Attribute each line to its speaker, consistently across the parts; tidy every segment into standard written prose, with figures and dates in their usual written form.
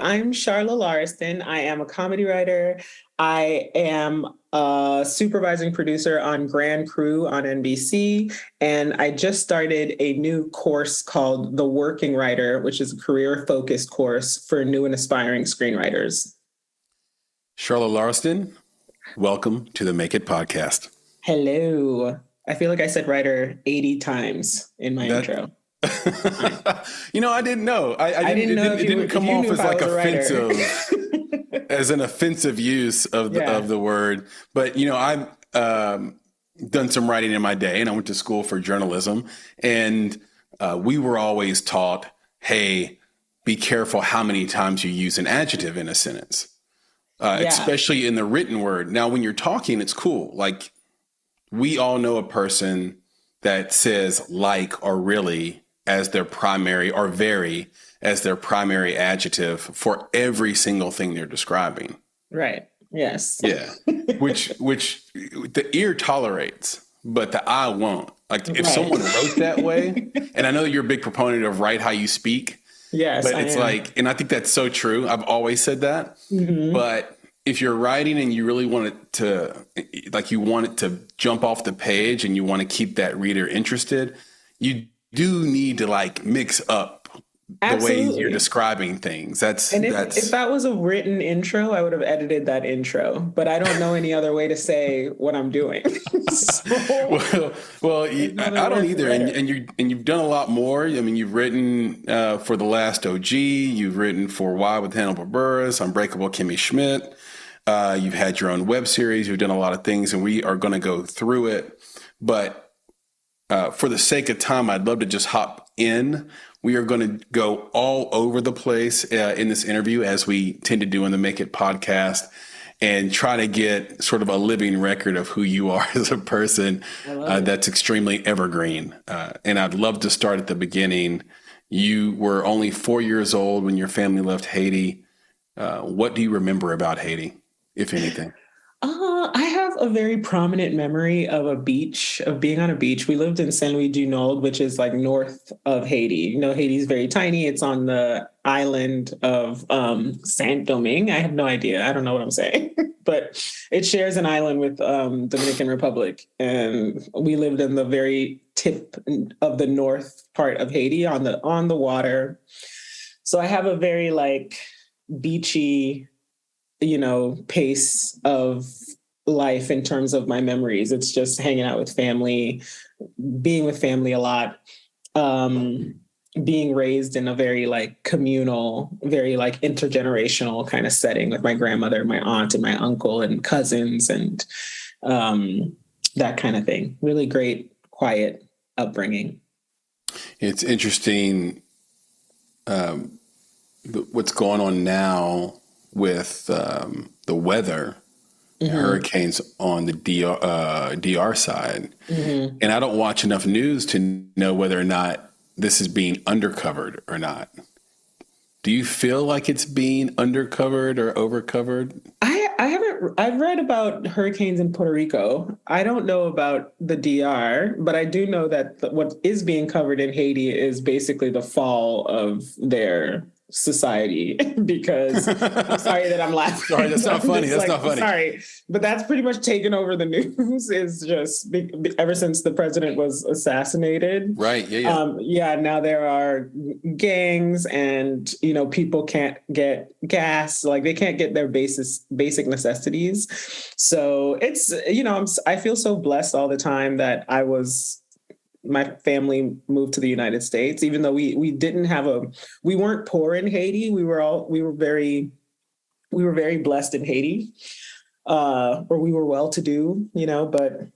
Speaker 1: I'm Charla Lauriston. I am a comedy writer. I am a supervising producer on Grand Crew on NBC. And I just started a new course called The Werking Writer, which is a career-focused course for new and aspiring screenwriters.
Speaker 2: Charla Lauriston, welcome to the Make It podcast.
Speaker 1: Hello. I feel like I said writer 80 times in my intro.
Speaker 2: I didn't know. I
Speaker 1: didn't know
Speaker 2: it didn't come off as like offensive, as an offensive use of the word. But I've done some writing in my day, and I went to school for journalism, and we were always taught, "Hey, be careful how many times you use an adjective in a sentence, especially in the written word." Now, when you're talking, it's cool. Like, we all know a person that says "like" or "really" as their primary, or "very" as their primary adjective for every single thing they're describing.
Speaker 1: Right. Yes.
Speaker 2: Yeah. which the ear tolerates, but the eye won't. Like, if someone wrote that way, and I know you're a big proponent of write how you speak.
Speaker 1: Yes.
Speaker 2: But it's like, and I think that's so true. I've always said that. Mm-hmm. But if you're writing and you really want it to, like, you want it to jump off the page and you want to keep that reader interested, you do need to like mix up the way you're describing things. If
Speaker 1: that was a written intro, I would have edited that intro, but I don't know any other way to say what I'm doing.
Speaker 2: I don't either. And you've done a lot more. I mean, you've written for The Last OG, you've written for Why with Hannibal Buress, Unbreakable Kimmy Schmidt. You've had your own web series. You've done a lot of things, and we are going to go through it. But for the sake of time, I'd love to just hop in. We are going to go all over the place in this interview, as we tend to do in the Make It podcast, and try to get sort of a living record of who you are as a person that's extremely evergreen. And I'd love to start at the beginning. You were only 4 years old when your family left Haiti. What do you remember about Haiti, if anything?
Speaker 1: I have a very prominent memory of being on a beach. We lived in Saint Louis du Nord, which is like north of Haiti. Haiti's very tiny. It's on the island of Saint-Domingue. I have no idea. I don't know what I'm saying, but it shares an island with Dominican Republic. And we lived in the very tip of the north part of Haiti on the water. So I have a very like beachy, pace of life in terms of my memories. It's just hanging out with family, being with family a lot, being raised in a very like communal, very like intergenerational kind of setting with my grandmother, my aunt, and my uncle and cousins, and that kind of thing. Really great, quiet upbringing.
Speaker 2: It's interesting what's going on now with the weather, mm-hmm. hurricanes on the DR side. Mm-hmm. And I don't watch enough news to know whether or not this is being undercovered or not. Do you feel like it's being undercovered or overcovered? I've
Speaker 1: read about hurricanes in Puerto Rico. I don't know about the DR, but I do know that what is being covered in Haiti is basically the fall of their society, because I'm sorry that I'm laughing.
Speaker 2: Sorry, that's not funny. That's not funny.
Speaker 1: Sorry, but that's pretty much taken over the news. Is just ever since the president was assassinated.
Speaker 2: Right.
Speaker 1: Yeah. Now there are gangs, and people can't get gas. Like, they can't get their basic necessities. So it's I feel so blessed all the time that my family moved to the United States, even though we weren't poor in Haiti. We were very blessed in Haiti, or we were well-to-do, but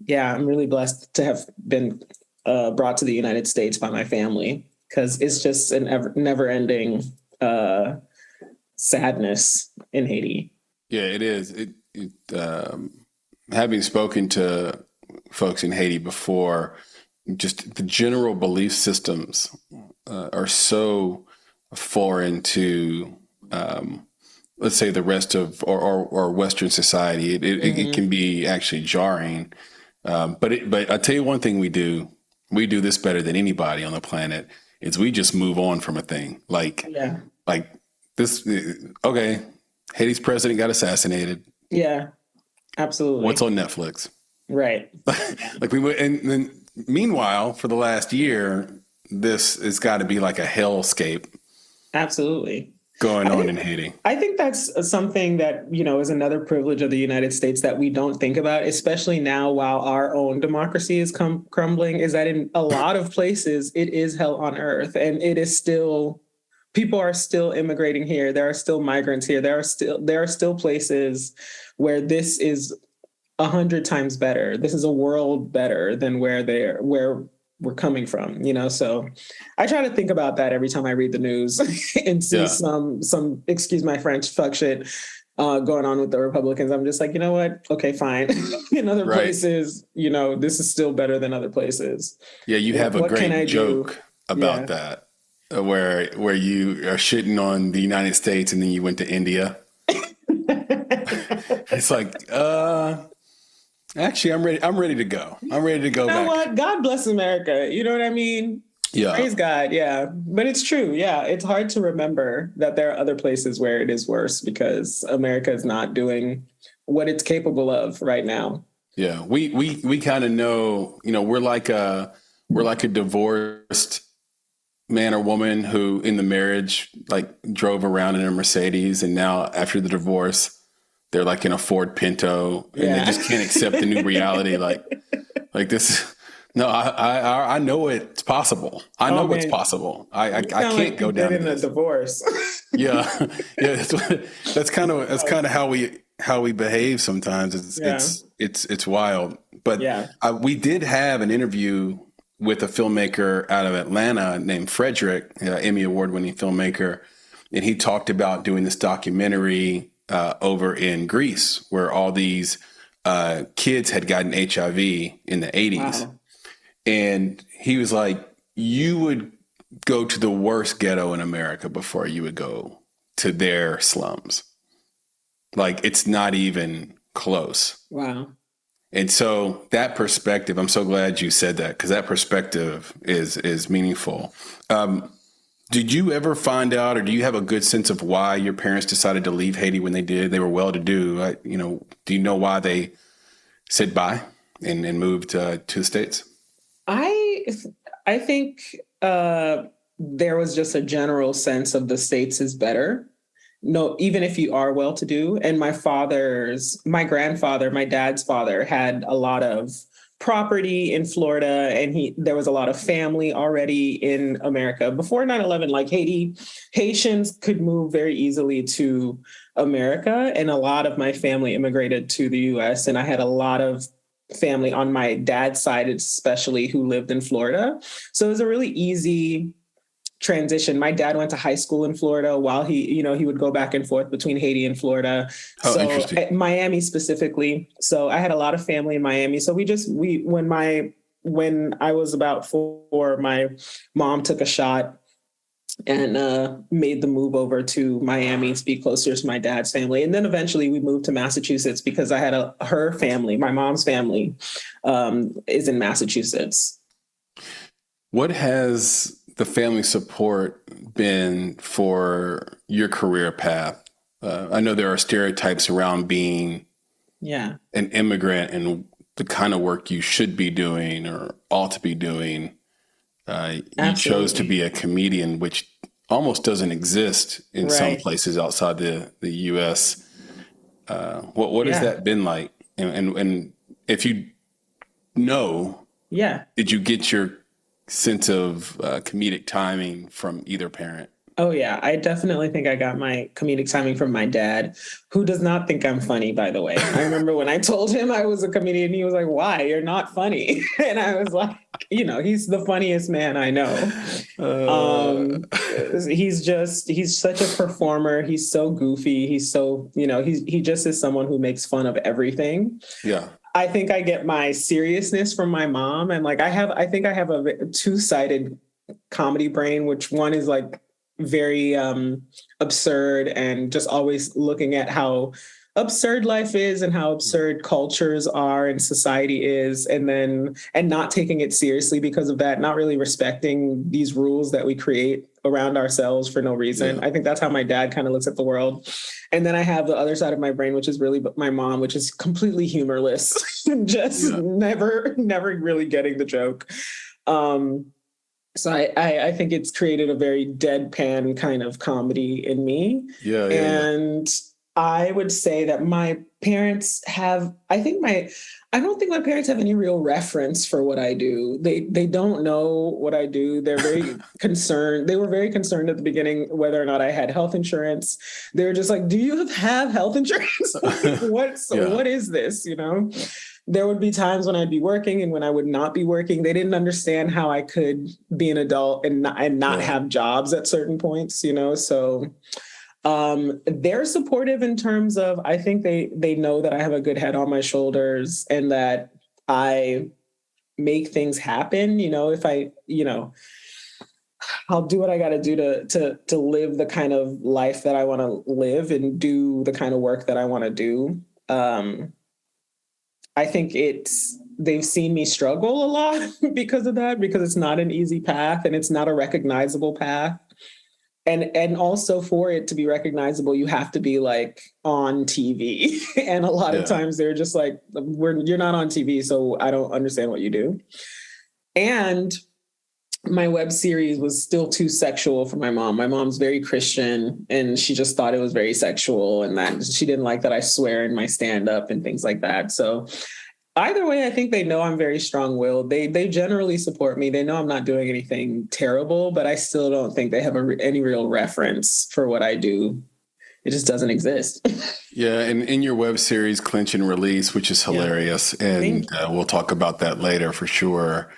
Speaker 1: yeah, I'm really blessed to have been brought to the United States by my family, because it's just an never-ending sadness in Haiti.
Speaker 2: Yeah, it is. Having spoken to folks in Haiti before, just the general belief systems are so foreign to, let's say, the rest of or Western society. It can be actually jarring. But I tell you one thing we do this better than anybody on the planet, is we just move on from a thing. Like this, okay, Haiti's president got assassinated.
Speaker 1: Yeah, absolutely.
Speaker 2: What's on Netflix?
Speaker 1: Right.
Speaker 2: Like we would, and then meanwhile, for the last year, this has got to be like a hellscape.
Speaker 1: Absolutely.
Speaker 2: Going on in Haiti.
Speaker 1: I think that's something that, is another privilege of the United States that we don't think about, especially now while our own democracy is crumbling, is that in a lot of places, it is hell on earth. And it is still, people are still immigrating here. There are still migrants here. There are still places where this is 100 times better. This is a world better than where we're coming from, so I try to think about that every time I read the news and see some, excuse my French, fuck shit going on with the Republicans. I'm just like, you know what? Okay, fine. In other places, this is still better than other places.
Speaker 2: Yeah, you have a great joke about that, where you are shitting on the United States and then you went to India. It's like, actually, I'm ready to go. I'm ready to go back.
Speaker 1: You know what? God bless America. You know what I mean?
Speaker 2: Yeah.
Speaker 1: Praise God. Yeah. But it's true. Yeah. It's hard to remember that there are other places where it is worse because America is not doing what it's capable of right now.
Speaker 2: Yeah. We kind of know, we're like a divorced man or woman who in the marriage, like drove around in a Mercedes. And now after the divorce, they're like in a Ford Pinto and they just can't accept the new reality. Like this. No, I know it's possible. I know it's possible. I can't go down in
Speaker 1: a divorce.
Speaker 2: Yeah. That's kind of how we behave sometimes. It's wild. But we did have an interview with a filmmaker out of Atlanta named Frederick, Emmy award-winning filmmaker, and he talked about doing this documentary over in Greece, where all these kids had gotten HIV in the 80s. Wow. And he was like, you would go to the worst ghetto in America before you would go to their slums. Like, it's not even close.
Speaker 1: Wow.
Speaker 2: And so that perspective, I'm so glad you said that, because that perspective is meaningful. Did you ever find out, or do you have a good sense of why your parents decided to leave Haiti when they did? They were well-to-do. Do you know why they said bye and moved to the States?
Speaker 1: I think there was just a general sense of the States is better. No, even if you are well-to-do. And my grandfather, my dad's father, had a lot of property in Florida, and there was a lot of family already in America before 9/11. Like Haitians could move very easily to America, and a lot of my family immigrated to the US, and I had a lot of family on my dad's side, especially, who lived in Florida. So it was a really easy transition. My dad went to high school in Florida while he would go back and forth between Haiti and Florida.
Speaker 2: Oh,
Speaker 1: so
Speaker 2: interesting.
Speaker 1: Miami specifically. So I had a lot of family in Miami. So when I was about 4, my mom took a shot and made the move over to Miami to be closer to my dad's family. And then eventually we moved to Massachusetts because I had her family, my mom's family, is in Massachusetts.
Speaker 2: What has the family support been for your career path? I know there are stereotypes around being an immigrant and the kind of work you should be doing or ought to be doing. You chose to be a comedian, which almost doesn't exist in some places outside the U.S. What has that been like? And if you know, did you get your sense of comedic timing from either parent?
Speaker 1: Oh, yeah. I definitely think I got my comedic timing from my dad, who does not think I'm funny, by the way. I remember when I told him I was a comedian, he was like, why? You're not funny. And I was like, he's the funniest man I know. He's such a performer. He's so goofy. He's so, he just is someone who makes fun of everything.
Speaker 2: Yeah.
Speaker 1: I think I get my seriousness from my mom. And I think I have a two-sided comedy brain, which one is like very absurd and just always looking at how absurd life is and how absurd cultures are and society is, and not taking it seriously because of that, not really respecting these rules that we create around ourselves for no reason.
Speaker 2: Yeah.
Speaker 1: I think that's how my dad kind of looks at the world. And then I have the other side of my brain, which is really my mom, which is completely humorless, just never really getting the joke. So I think it's created a very deadpan kind of comedy in me. And I would say that my parents have, I don't think my parents have any real reference for what I do. They don't know what I do. They're very concerned. They were very concerned at the beginning whether or not I had health insurance. They were just like, do you have health insurance? What is this? You know? There would be times when I'd be working and when I would not be working. They didn't understand how I could be an adult and not have jobs at certain points, you know? So they're supportive in terms of, I think they know that I have a good head on my shoulders and that I make things happen. You know, if I'll do what I got to do to live the kind of life that I want to live and do the kind of work that I want to do. I think they've seen me struggle a lot because of that, because it's not an easy path and it's not a recognizable path. And also for it to be recognizable, you have to be like on TV. And a lot of times they're just like, you're not on TV, so I don't understand what you do. And my web series was still too sexual for my mom. My mom's very Christian and she just thought it was very sexual and that she didn't like that I swear in my stand-up and things like that. So either way, I think they know I'm very strong-willed. They generally support me. They know I'm not doing anything terrible, but I still don't think they have any real reference for what I do. It just doesn't exist.
Speaker 2: Yeah, and in your web series, Clinch Release, which is hilarious, and we'll talk about that later for sure.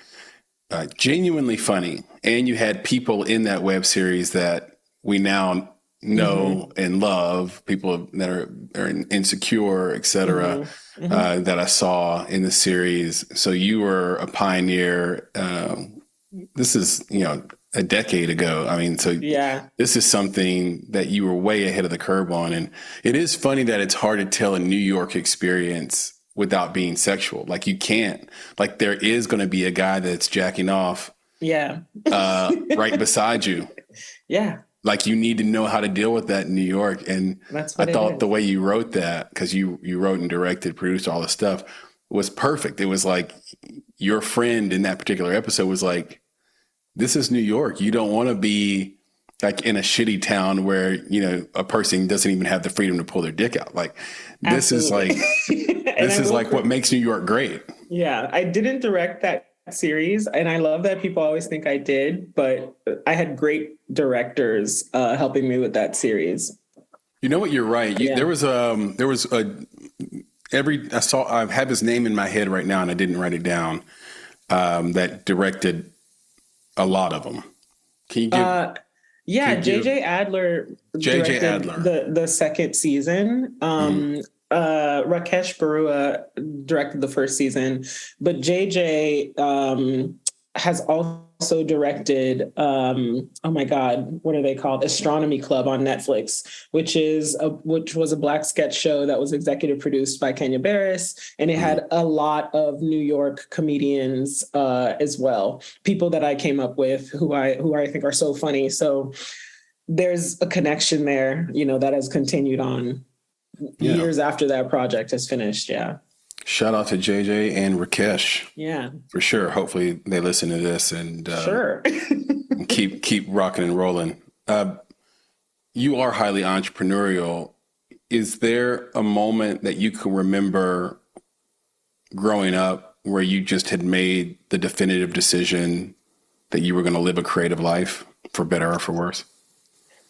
Speaker 2: Genuinely funny. And you had people in that web series that we now know and love, people that are insecure, et cetera, that I saw in the series. So you were a pioneer. This is, a decade ago. I mean, this is something that you were way ahead of the curve on. And it is funny that it's hard to tell a New York experience without being sexual. Like you can't, like there is going to be a guy that's jacking off right beside you. Yeah. Like you need to know how to deal with that in New York. And I thought the way you wrote that, because you wrote and directed, produced all this stuff, was perfect. It was like your friend in that particular episode was like, this is New York. You don't want to be like in a shitty town where, a person doesn't even have the freedom to pull their dick out. Like this is like, this is like what makes New York great. Yeah. I didn't direct that series and I love that people always think I did, but I had great directors helping me with that series. You know what? You're right. I have his name in my head right now and I didn't write it down, that directed a lot of them. Can you give? JJ Adler directed the second season. Rakesh Barua directed the first season, but JJ has also directed, oh my God, what are they called? Astronomy Club on Netflix, which was a Black sketch show that was executive produced by Kenya Barris. And it had a lot of New York comedians as well. People that I came up with who I think are so funny. So there's a connection there, that has continued on years after that project has finished. Yeah. Shout out to JJ and Rakesh. Yeah. For sure. Hopefully they listen to this and sure. keep rocking and rolling. You are highly entrepreneurial. Is there a moment that you can remember growing up where you just had made the definitive decision that you were going to live a creative life, for better or for worse?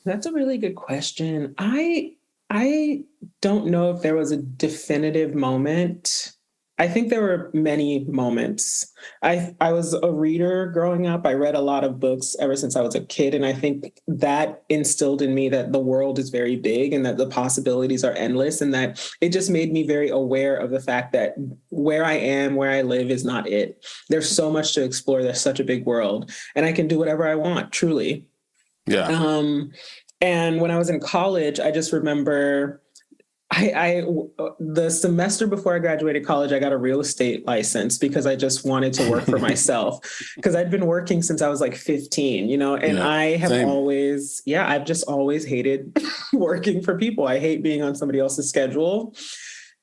Speaker 2: That's a really good question. I don't know if there was a definitive moment. I think there were many moments. I was a reader growing up. I read a lot of books ever since I was a kid. And I think that instilled in me that the world is very big and that the possibilities are endless, and that it just made me very aware of the fact that where I am, where I live is not it. There's so much to explore. There's such a big world and I can do whatever I want, truly. Yeah. And when I was in college, I just remember
Speaker 1: The semester before I graduated college, I got a real estate license because I just wanted to work for myself, because I'd been working since I was like 15, and I have I've just always hated working for people. I hate being on somebody else's schedule.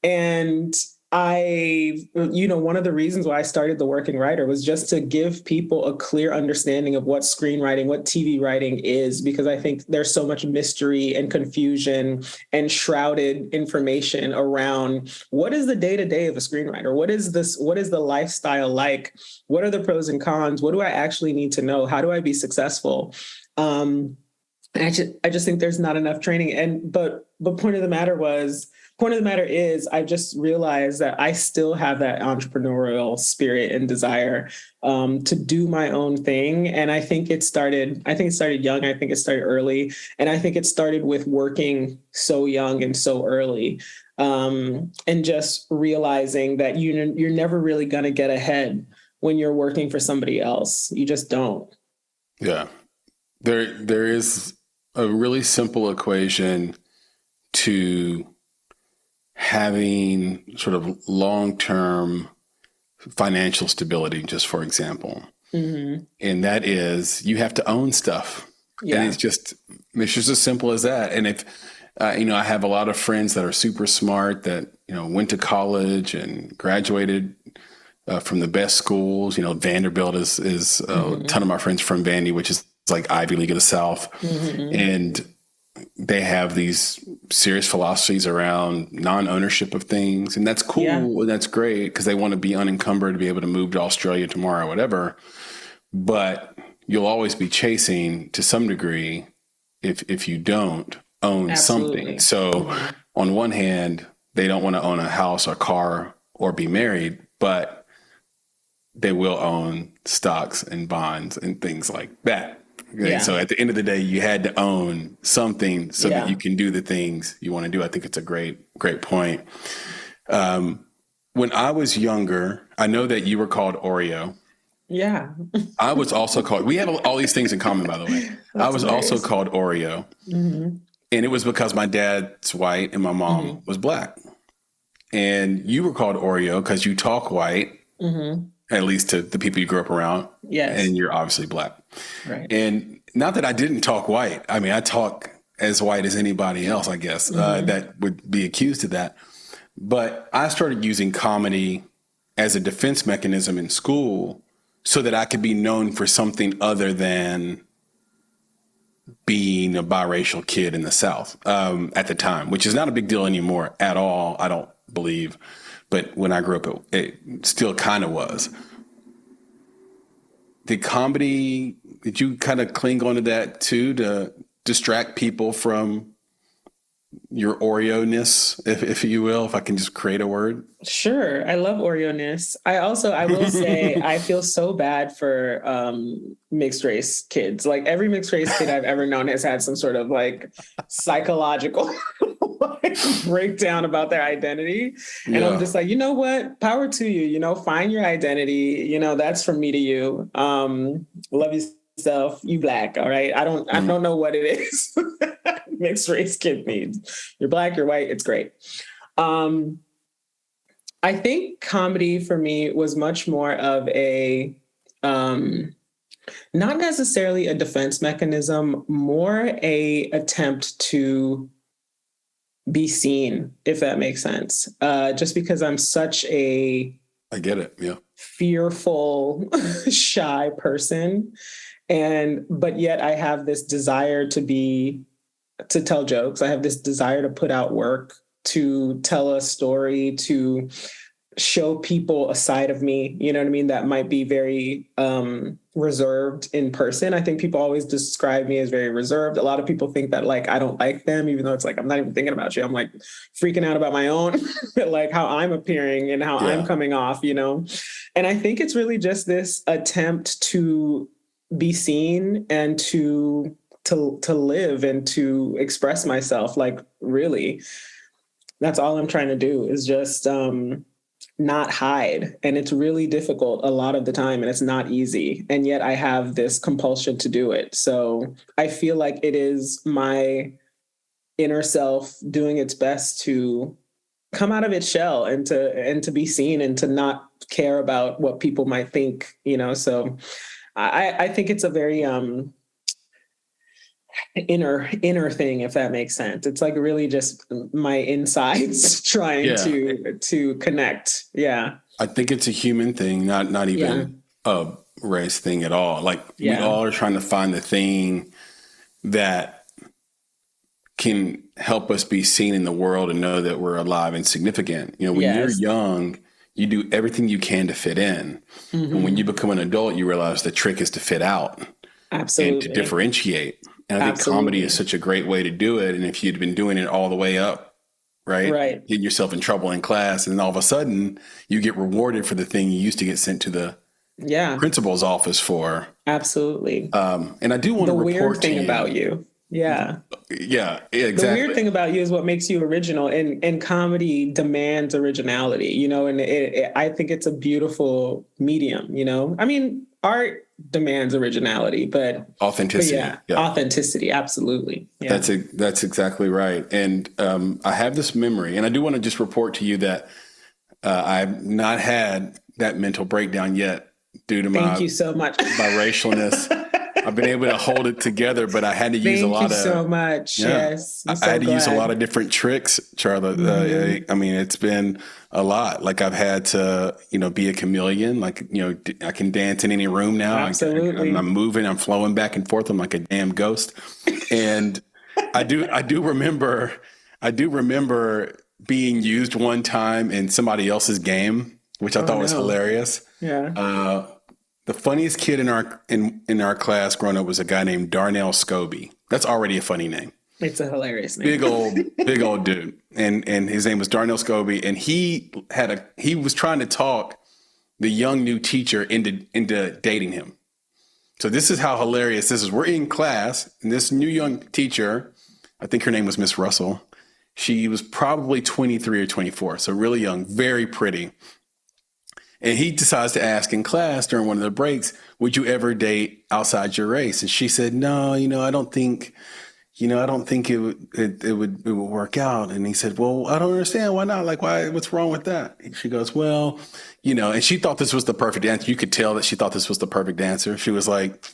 Speaker 1: And one of the reasons why I started the Werking Writer was just to give people a clear understanding of what screenwriting, what TV writing is, because I think there's so much mystery and confusion and shrouded information around what is the day-to-day of a screenwriter? What is the lifestyle like? What are the pros and cons? What do I actually need to know? How do I be successful? I just think there's not enough training. But point of the matter is, I just realized that I still have that entrepreneurial spirit and desire to do my own thing. And I think it started young. I think it started early. And I think it started with working so young and so early, and just realizing that you're never really going to get ahead when you're working for somebody else. You just don't.
Speaker 2: Yeah. There is a really simple equation to having sort of long-term financial stability, just for example. Mm-hmm. And that is, you have to own stuff. Yeah. And it's just as simple as that. And if, I have a lot of friends that are super smart that, went to college and graduated from the best schools. Vanderbilt is mm-hmm. a ton of my friends from Vandy, which is like Ivy League of the South. Mm-hmm. And they have these serious philosophies around non-ownership of things. And that's cool. Yeah. And that's great because they want to be unencumbered to be able to move to Australia tomorrow or whatever. But you'll always be chasing to some degree if you don't own Absolutely. Something. So on one hand, they don't want to own a house or car or be married, but they will own stocks and bonds and things like that. Okay? Yeah. So at the end of the day, you had to own something so that you can do the things you want to do. I think it's a great point. When I was younger, I know that you were called Oreo.
Speaker 1: Yeah.
Speaker 2: I was also called, we have all these things in common, by the way. I was also called Oreo. Mm-hmm. And it was because my dad's white and my mom mm-hmm. was black. And you were called Oreo because you talk white, mm-hmm. at least to the people you grew up around.
Speaker 1: Yes.
Speaker 2: And you're obviously black.
Speaker 1: Right.
Speaker 2: And not that I didn't talk white. I mean, I talk as white as anybody else, I guess, mm-hmm. That would be accused of that. But I started using comedy as a defense mechanism in school so that I could be known for something other than being a biracial kid in the South at the time, which is not a big deal anymore at all, I don't believe. But when I grew up, it still kind of was. Did you kind of cling onto that too to distract people from your Oreo-ness, if you will, if I can just create a word?
Speaker 1: Sure. I love Oreo-ness. I will say, I feel so bad for mixed race kids. Like every mixed race kid I've ever known has had some sort of like psychological breakdown about their identity. And I'm just like, you know what? Power to you, find your identity. That's from me to you. Love yourself. You black. All right. I don't know what it is. Mixed race kid needs. You're black, you're white. It's great. I think comedy for me was much more of a, not necessarily a defense mechanism, more a attempt to be seen, if that makes sense. Just because I'm such a,
Speaker 2: I get it. Yeah.
Speaker 1: fearful, shy person. But yet I have this desire to tell jokes. I have this desire to put out work, to tell a story, to show people a side of me, you know what I mean, that might be very reserved in person. I think people always describe me as very reserved. A lot of people think that like I don't like them, even though it's like I'm not even thinking about you. I'm like freaking out about my own, like how I'm appearing and how I'm coming off, And I think it's really just this attempt to be seen and to live and to express myself. Like really, that's all I'm trying to do is just not hide. And it's really difficult a lot of the time and it's not easy. And yet I have this compulsion to do it. So I feel like it is my inner self doing its best to come out of its shell and to be seen and to not care about what people might think, So I think it's a very inner thing, if that makes sense. It's like really just my insides trying to connect. Yeah.
Speaker 2: I think it's a human thing, not even a race thing at all. Like we all are trying to find the thing that can help us be seen in the world and know that we're alive and significant. When you're young, you do everything you can to fit in. Mm-hmm. And when you become an adult, you realize the trick is to fit out.
Speaker 1: Absolutely.
Speaker 2: And to differentiate. And I think comedy is such a great way to do it. And if you'd been doing it all the way up, right? Getting yourself in trouble in class, and then all of a sudden you get rewarded for the thing you used to get sent to the principal's office for.
Speaker 1: Absolutely.
Speaker 2: And I do want to report
Speaker 1: weird thing
Speaker 2: to you
Speaker 1: about you. Yeah.
Speaker 2: Yeah, exactly.
Speaker 1: The weird thing about you is what makes you original, and comedy demands originality, and I think it's a beautiful medium, I mean, art demands originality, but
Speaker 2: authenticity.
Speaker 1: Authenticity. Absolutely. Yeah.
Speaker 2: That's exactly right. And I have this memory, and I do want to just report to you that I've not had that mental breakdown yet due to
Speaker 1: Thank you so much.
Speaker 2: biracialness. I've been able to hold it together, but I had to use a lot of.
Speaker 1: Thank you so much. Yes.
Speaker 2: I had to use a lot of different tricks, Charla. Mm-hmm. I mean, it's been a lot. Like I've had to, be a chameleon. Like, I can dance in any room now.
Speaker 1: Absolutely.
Speaker 2: I'm moving. I'm flowing back and forth. I'm like a damn ghost. And I do remember being used one time in somebody else's game, which I thought was hilarious.
Speaker 1: Yeah.
Speaker 2: The funniest kid in our class growing up was a guy named Darnell Scobie. That's already a funny name.
Speaker 1: It's a hilarious name.
Speaker 2: Big old dude. And his name was Darnell Scobie. And he was trying to talk the young new teacher into dating him. So this is how hilarious this is. We're in class, and this new young teacher, I think her name was Miss Russell. She was probably 23 or 24. So really young, very pretty. And he decides to ask in class during one of the breaks, would you ever date outside your race? And she said, no, I don't think it would work out. And he said, well, I don't understand. Why not? Like, what's wrong with that? And she goes, well, and she thought this was the perfect answer. You could tell that she thought this was the perfect answer. She was like,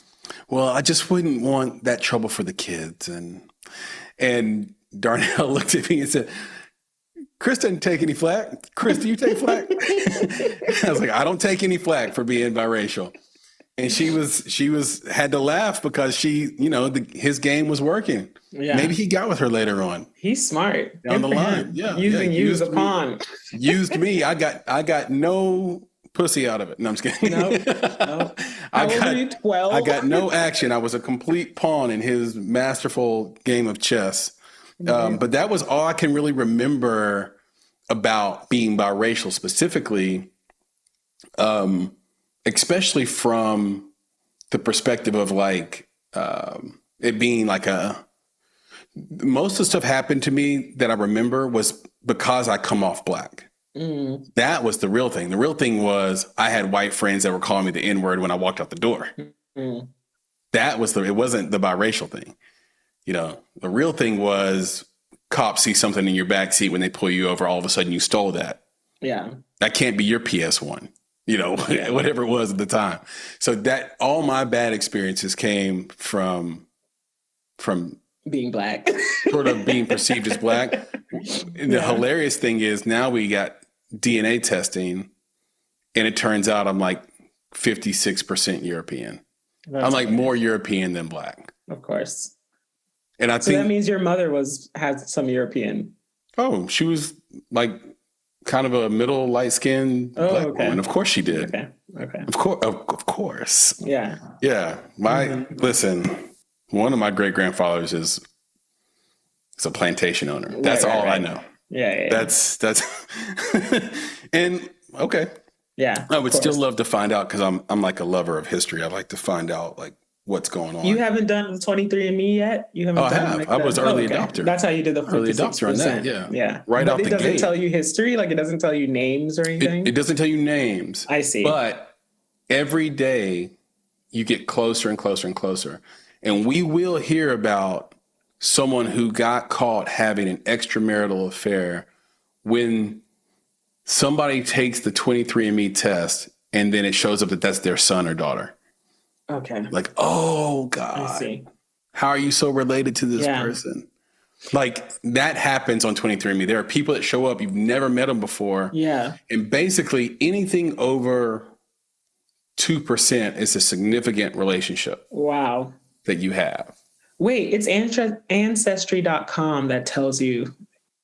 Speaker 2: well, I just wouldn't want that trouble for the kids. And Darnell looked at me and said, Chris doesn't take any flack. Chris, do you take flack? I was like, I don't take any flack for being biracial. And she had to laugh because his game was working. Yeah. Maybe he got with her later on.
Speaker 1: He's smart.
Speaker 2: Down the line. Yeah.
Speaker 1: Using you as a pawn.
Speaker 2: Used me. I got no pussy out of it. No, I'm just kidding.
Speaker 1: No. How old are you, 12?
Speaker 2: I got no action. I was a complete pawn in his masterful game of chess. But that was all I can really remember about being biracial specifically, especially from the perspective of like it being like most of the stuff happened to me that I remember was because I come off Black. Mm. That was the real thing. The real thing was I had white friends that were calling me the N-word when I walked out the door. Mm. It wasn't the biracial thing. The real thing was cops see something in your backseat when they pull you over. All of a sudden you stole that.
Speaker 1: Yeah.
Speaker 2: That can't be your PS1, whatever it was at the time. So that all my bad experiences came from
Speaker 1: being Black,
Speaker 2: sort of being perceived as Black. And the hilarious thing is now we got DNA testing and it turns out I'm like 56% European. I'm like more European than Black.
Speaker 1: Of course.
Speaker 2: And I think
Speaker 1: that means your mother has some European.
Speaker 2: Oh, she was like kind of a middle light-skinned Black woman. Of course she did.
Speaker 1: Okay.
Speaker 2: Of course.
Speaker 1: Yeah.
Speaker 2: Yeah. Listen, one of my great-grandfathers is a plantation owner. That's all I know.
Speaker 1: Yeah.
Speaker 2: That's and okay.
Speaker 1: Yeah.
Speaker 2: I would still love to find out because I'm like a lover of history. I'd like to find out like what's going on.
Speaker 1: You haven't done the 23andMe yet? You haven't
Speaker 2: I have. I was early adopter.
Speaker 1: That's how you did the 56%.
Speaker 2: Early adopter on that,
Speaker 1: yeah.
Speaker 2: Right out the gate. But it doesn't
Speaker 1: tell you history? Like it doesn't tell you names or anything?
Speaker 2: It doesn't tell you names.
Speaker 1: I see.
Speaker 2: But every day you get closer and closer and closer. And we will hear about someone who got caught having an extramarital affair when somebody takes the 23andMe test and then it shows up that that's their son or daughter.
Speaker 1: Okay.
Speaker 2: Like, oh God,
Speaker 1: I see.
Speaker 2: how are you so related to this person? Like that happens on 23andMe. There are people that show up, you've never met them before.
Speaker 1: Yeah. And
Speaker 2: basically anything over 2% is a significant relationship.
Speaker 1: Wow.
Speaker 2: That you have.
Speaker 1: Wait, it's ancestry.com that tells you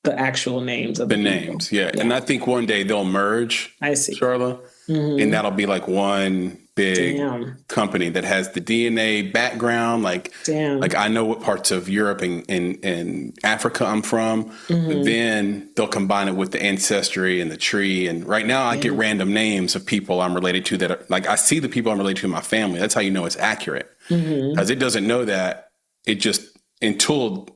Speaker 1: the actual names of the
Speaker 2: names. Yeah. And I think one day they'll merge.
Speaker 1: I see.
Speaker 2: Charla. Mm-hmm. And that'll be like one big company that has the DNA background. Like I know what parts of Europe and Africa I'm from, but then they'll combine it with the ancestry and the tree. And right now I get random names of people I'm related to that are like, I see the people I'm related to in my family. That's how you know it's accurate. Because it doesn't know that. It just, until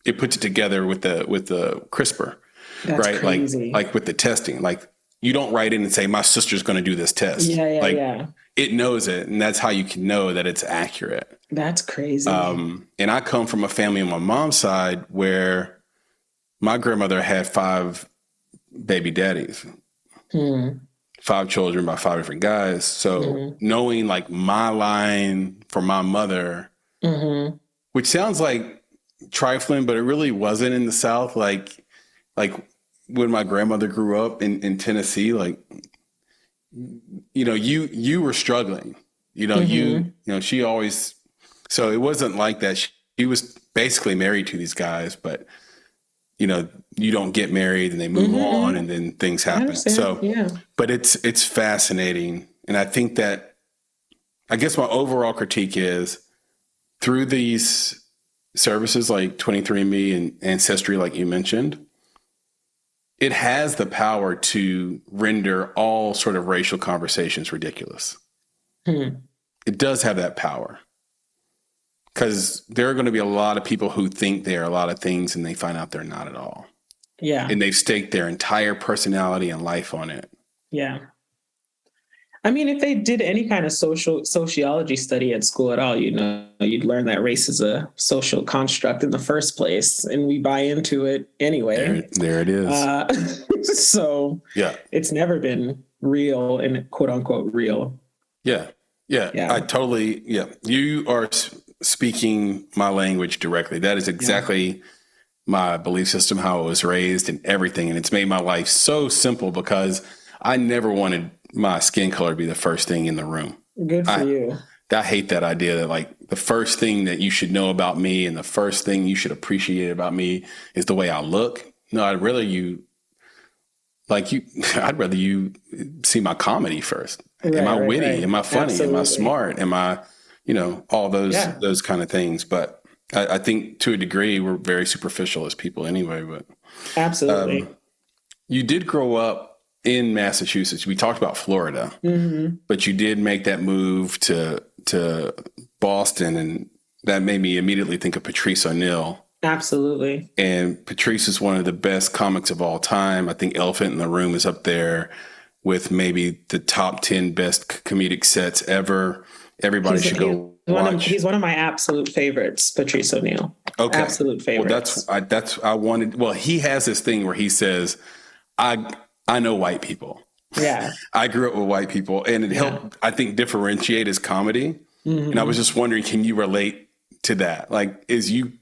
Speaker 2: it puts it together with the CRISPR,
Speaker 1: that's
Speaker 2: right?
Speaker 1: Crazy.
Speaker 2: Like with the testing, like you don't write in and say, my sister's going to do this test. It knows it. And that's how you can know that it's accurate.
Speaker 1: That's crazy.
Speaker 2: And I come from a family on my mom's side where my grandmother had 5 baby daddies, 5 children by 5 different guys. So knowing like my line for my mother, which sounds like trifling, but it really wasn't in the South. Like when my grandmother grew up in Tennessee, like, you know, you were struggling, you know, she always, so it wasn't like that. She was basically married to these guys, but you know, you don't get married and they move on and then things happen. So, but it's fascinating. And I think that, I guess my overall critique is, through these services like 23andMe and Ancestry, like you mentioned, it has the power to render all sort of racial conversations ridiculous. It does have that power. Because there are going to be a lot of people who think they're a lot of things and they find out they're not at all. Yeah. And they've staked their entire personality and life on it.
Speaker 1: Yeah. I mean, if they did any kind of sociology study at school at all, you know, you'd learn that race is a social construct in the first place, and we buy into it anyway.
Speaker 2: There it is.
Speaker 1: So it's never been real and quote unquote real.
Speaker 2: Yeah. I totally. Yeah. You are speaking my language directly. That is exactly my belief system, how I was raised and everything. And it's made my life so simple because I never wanted my skin color to be the first thing in the room.
Speaker 1: Good for you.
Speaker 2: I hate that idea that like the first thing that you should know about me and the first thing you should appreciate about me is the way I look. No, I'd rather you see my comedy first. Am I witty? Right. Am I funny? Absolutely. Am I smart? Am I, you know, all those kind of things. But I think to a degree we're very superficial as people anyway. But
Speaker 1: absolutely.
Speaker 2: You did grow up in Massachusetts. We talked about Florida, but you did make that move to Boston, and that made me immediately think of Patrice O'Neal.
Speaker 1: Absolutely.
Speaker 2: And Patrice is one of the best comics of all time. I think Elephant in the Room is up there with maybe the top 10 best comedic sets ever. Everybody should go watch.
Speaker 1: He's one of my absolute favorites, Patrice O'Neal. Okay. Absolute favorites.
Speaker 2: Well, he has this thing where he says, I know white people. Yeah. I grew up with white people, and it helped, I think, differentiate his comedy. And I was just wondering, can you relate to that? Like, did you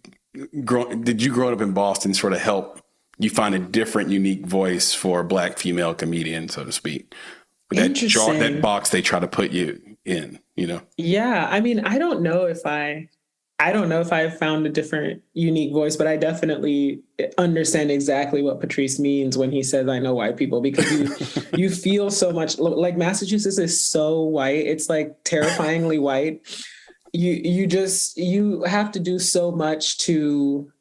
Speaker 2: grow up in Boston sort of help you find a different, unique voice for a Black female comedian, so to speak? That box they try to put you in, you know?
Speaker 1: Yeah. I mean, I don't know if I've found a different, unique voice, but I definitely understand exactly what Patrice means when he says, I know white people, because you feel so much like Massachusetts is so white. It's like terrifyingly white. You have to do so much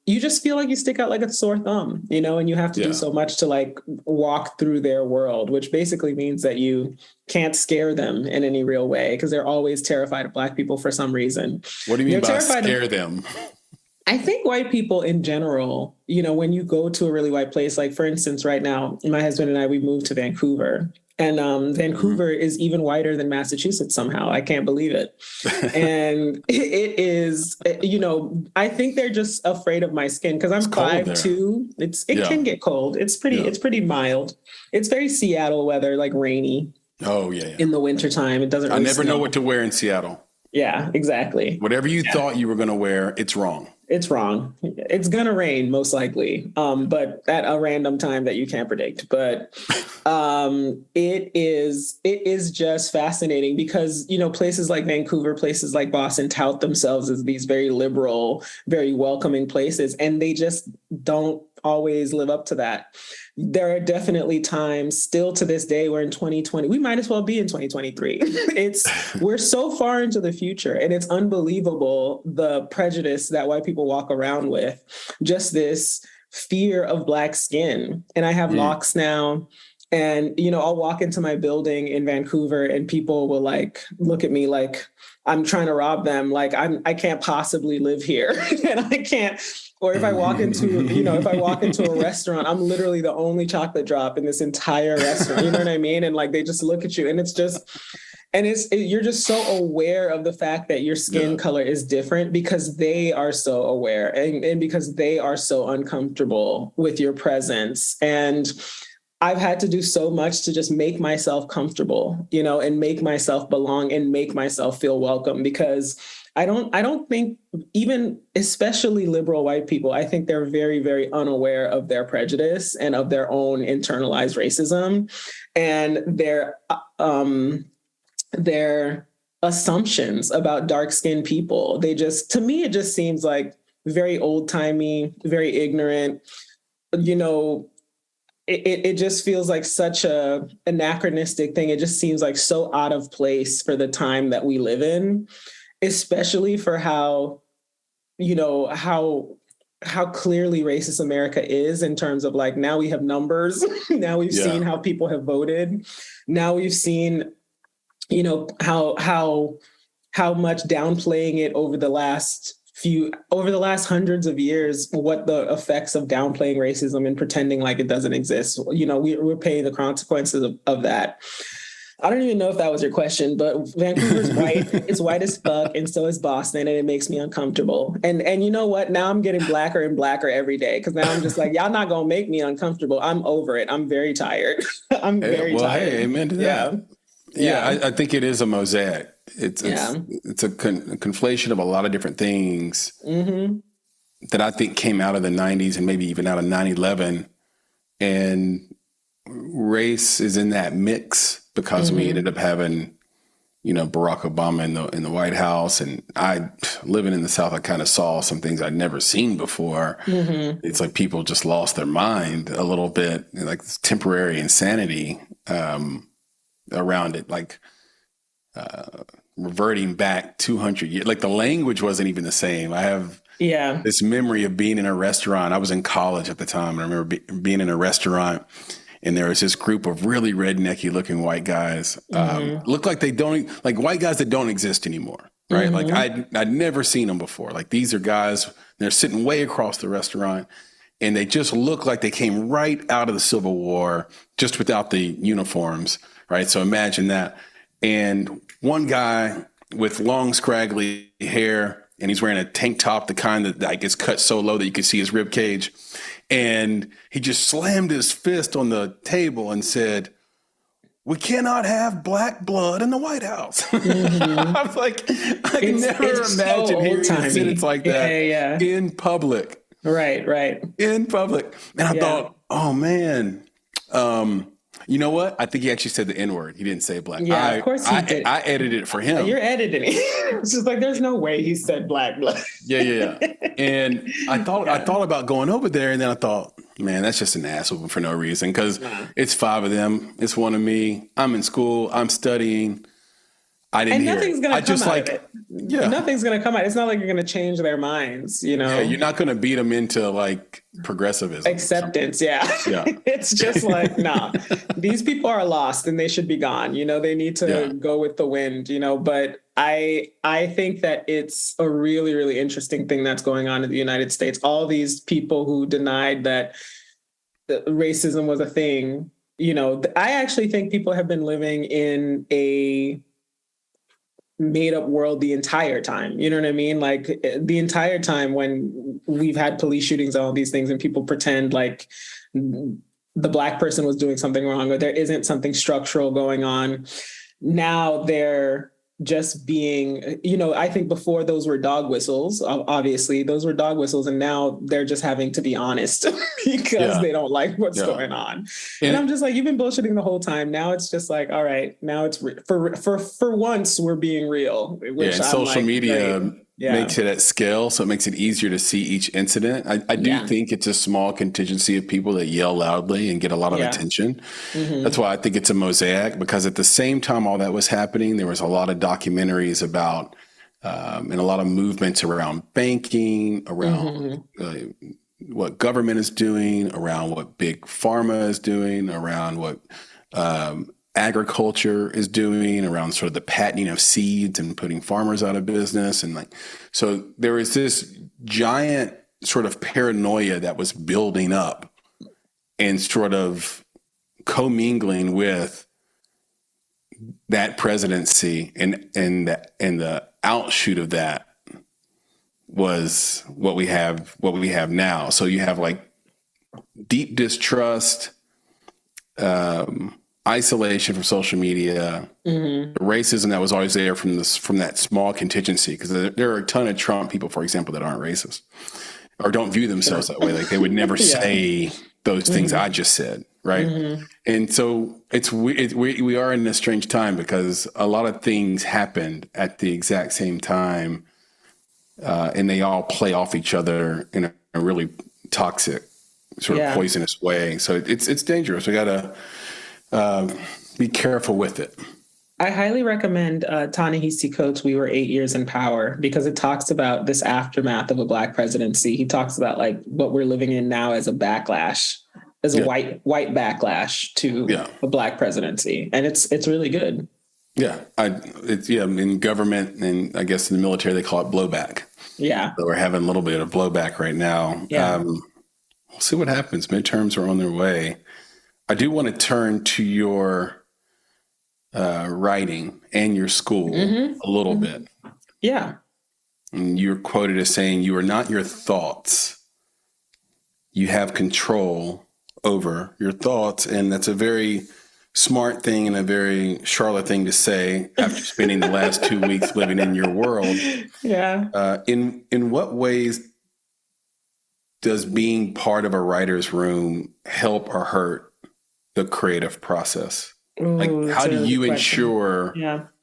Speaker 1: you just feel like you stick out like a sore thumb, you know, and you have to do so much to like walk through their world, which basically means that you can't scare them in any real way because they're always terrified of Black people for some reason.
Speaker 2: What do you mean by scare them?
Speaker 1: I think white people in general, you know, when you go to a really white place, like for instance, right now, my husband and I, we moved to Vancouver. And Vancouver is even whiter than Massachusetts somehow. I can't believe it. And it is, I think they're just afraid of my skin because I'm 5'2". It can get cold. It's pretty mild. It's very Seattle weather, like rainy.
Speaker 2: Oh, yeah.
Speaker 1: In the wintertime. It doesn't really
Speaker 2: I never
Speaker 1: snow.
Speaker 2: know what to wear in Seattle.
Speaker 1: Yeah, exactly.
Speaker 2: Whatever you thought you were going to wear, it's wrong.
Speaker 1: It's wrong. It's going to rain most likely, but at a random time that you can't predict. But it is just fascinating because, places like Vancouver, places like Boston tout themselves as these very liberal, very welcoming places, and they just don't always live up to that. There are definitely times still to this day, we're in 2020, we might as well be in 2023. We're so far into the future, and it's unbelievable the prejudice that white people walk around with, just this fear of Black skin. And I have locks now, and, I'll walk into my building in Vancouver and people will look at me like I'm trying to rob them. Like I can't possibly live here and I can't. Or if I walk into, a restaurant, I'm literally the only chocolate drop in this entire restaurant. You know what I mean? And they just look at you, and you're just so aware of the fact that your skin color is different because they are so aware and because they are so uncomfortable with your presence. And I've had to do so much to just make myself comfortable, and make myself belong and make myself feel welcome, because I don't think, even especially liberal white people, I think they're very, very unaware of their prejudice and of their own internalized racism and their assumptions about dark-skinned people. To me, it just seems like very old-timey, very ignorant, It just feels like such a anachronistic thing. It just seems like so out of place for the time that we live in, especially for how clearly racist America is in terms of now we have numbers. Now we've seen how people have voted. Now we've seen, how much downplaying it over the last hundreds of years, what the effects of downplaying racism and pretending like it doesn't exist. We're paying the consequences of that. I don't even know if that was your question, but Vancouver's white. It's white as fuck, and so is Boston, and it makes me uncomfortable. And you know what? Now I'm getting blacker and blacker every day, because now I'm just like, y'all not gonna make me uncomfortable. I'm over it. I'm very tired. I'm very tired.
Speaker 2: Hey, amen to that. Yeah, I think it is a mosaic. It's a conflation of a lot of different things that I think came out of the 90s and maybe even out of 9/11. And race is in that mix because we ended up having, Barack Obama in the White House. And I, living in the South, I kind of saw some things I'd never seen before. It's like people just lost their mind a little bit, like this temporary insanity around it, reverting back 200 years. Like the language wasn't even the same. I have this memory of being in a restaurant. I was in college at the time, and I remember being in a restaurant, and there was this group of really rednecky looking white guys. Looked like white guys that don't exist anymore, right? Like I'd never seen them before. Like these are guys, they're sitting way across the restaurant, and they just look like they came right out of the Civil War, just without the uniforms, right? So imagine that. And one guy with long, scraggly hair, and he's wearing a tank top, the kind that gets cut so low that you can see his rib cage. And he just slammed his fist on the table and said, "We cannot have Black blood in the White House." I was like, I can never imagine hearing a sentence like that in public.
Speaker 1: Right.
Speaker 2: In public. And I thought, oh, man. You know what? I think he actually said the N-word. He didn't say Black.
Speaker 1: Yeah, of course he did.
Speaker 2: I edited it for him.
Speaker 1: You're editing it. It's just like, there's no way he said Black blood.
Speaker 2: Yeah. And I thought about going over there, and then I thought, man, that's just an ass whooping for no reason, because it's 5 of them. It's 1 of me. I'm in school. I'm studying. I didn't hear
Speaker 1: nothing's going to come out of it.
Speaker 2: Yeah.
Speaker 1: Nothing's going to come out. It's not like you're going to change their minds,
Speaker 2: Yeah, you're not going to beat them into progressivism.
Speaker 1: Acceptance, yeah. It's just like, nah, these people are lost and they should be gone. They need to go with the wind, but I think that it's a really, really interesting thing that's going on in the United States. All these people who denied that racism was a thing I actually think people have been living in a made up world the entire time. You know what I mean? Like the entire time when we've had police shootings and all these things, and people pretend like the Black person was doing something wrong, or there isn't something structural going on. Now they're just being, I think before those were dog whistles, obviously those were dog whistles. And now they're just having to be honest because they don't like what's going on. And I'm just like, you've been bullshitting the whole time. Now it's just like, all right, now it's for once we're being real. Which
Speaker 2: and social media makes it at scale. So it makes it easier to see each incident. I do think it's a small contingency of people that yell loudly and get a lot of attention. Mm-hmm. That's why I think it's a mosaic, because at the same time all that was happening, there was a lot of documentaries about and a lot of movements around banking, around what government is doing, around what big pharma is doing, around what agriculture is doing, around sort of the patenting of seeds and putting farmers out of business. And so there is this giant sort of paranoia that was building up and sort of commingling with that presidency, and the outshoot of that was what we have now. So you have like deep distrust, isolation from social media, racism that was always there from that small contingency, because there are a ton of Trump people, for example, that aren't racist or don't view themselves that way. Like they would never say those things I just said, right? And so we are in a strange time, because a lot of things happened at the exact same time, and they all play off each other in a really toxic, sort of poisonous way. So it's dangerous. We gotta be careful with it.
Speaker 1: I highly recommend Ta-Nehisi Coates' We Were 8 Years in Power, because it talks about this aftermath of a Black presidency. He talks about like what we're living in now as a backlash, as a white backlash to a Black presidency. And it's really good. Yeah.
Speaker 2: In government, and I guess in the military, they call it blowback. Yeah. So we're having a little bit of blowback right now. Yeah. We'll see what happens. Midterms are on their way. I do want to turn to your writing and your school a little bit. Yeah. And you're quoted as saying, "You are not your thoughts. You have control over your thoughts." And that's a very smart thing and a very Charlotte thing to say after spending the last 2 weeks living in your world. Yeah. In what ways does being part of a writer's room help or hurt the creative process? Like, how do you ensure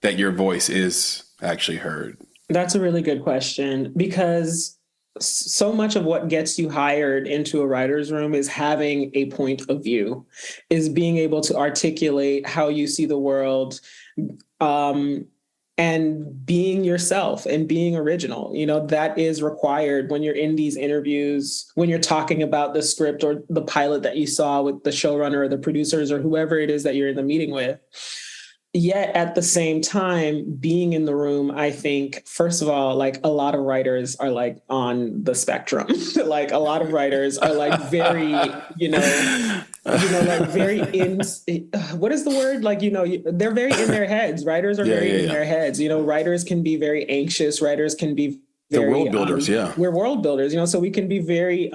Speaker 2: that your voice is actually heard?
Speaker 1: That's a really good question, because so much of what gets you hired into a writer's room is having a point of view, is being able to articulate how you see the world, and being yourself and being original. That is required when you're in these interviews, when you're talking about the script or the pilot that you saw with the showrunner or the producers or whoever it is that you're in the meeting with. Yet at the same time, being in the room, I think, first of all, like a lot of writers are like on the spectrum. Like a lot of writers are like very, like very in, what is the word? Like, they're very in their heads. Writers are very in their heads. Writers can be very anxious. Writers can be very,
Speaker 2: world builders.
Speaker 1: We're world builders, so we can be very,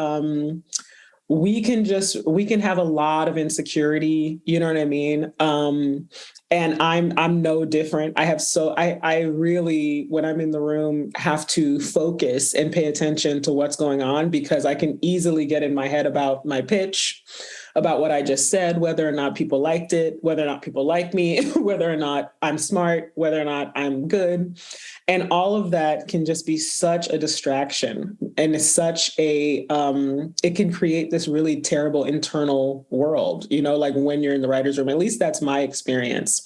Speaker 1: we can have a lot of insecurity. You know what I mean? And I'm no different. I really, when I'm in the room, have to focus and pay attention to what's going on, because I can easily get in my head about my pitch, about what I just said, whether or not people liked it, whether or not people like me, whether or not I'm smart, whether or not I'm good. And all of that can just be such a distraction, and it's such a, it can create this really terrible internal world, like when you're in the writer's room. At least that's my experience.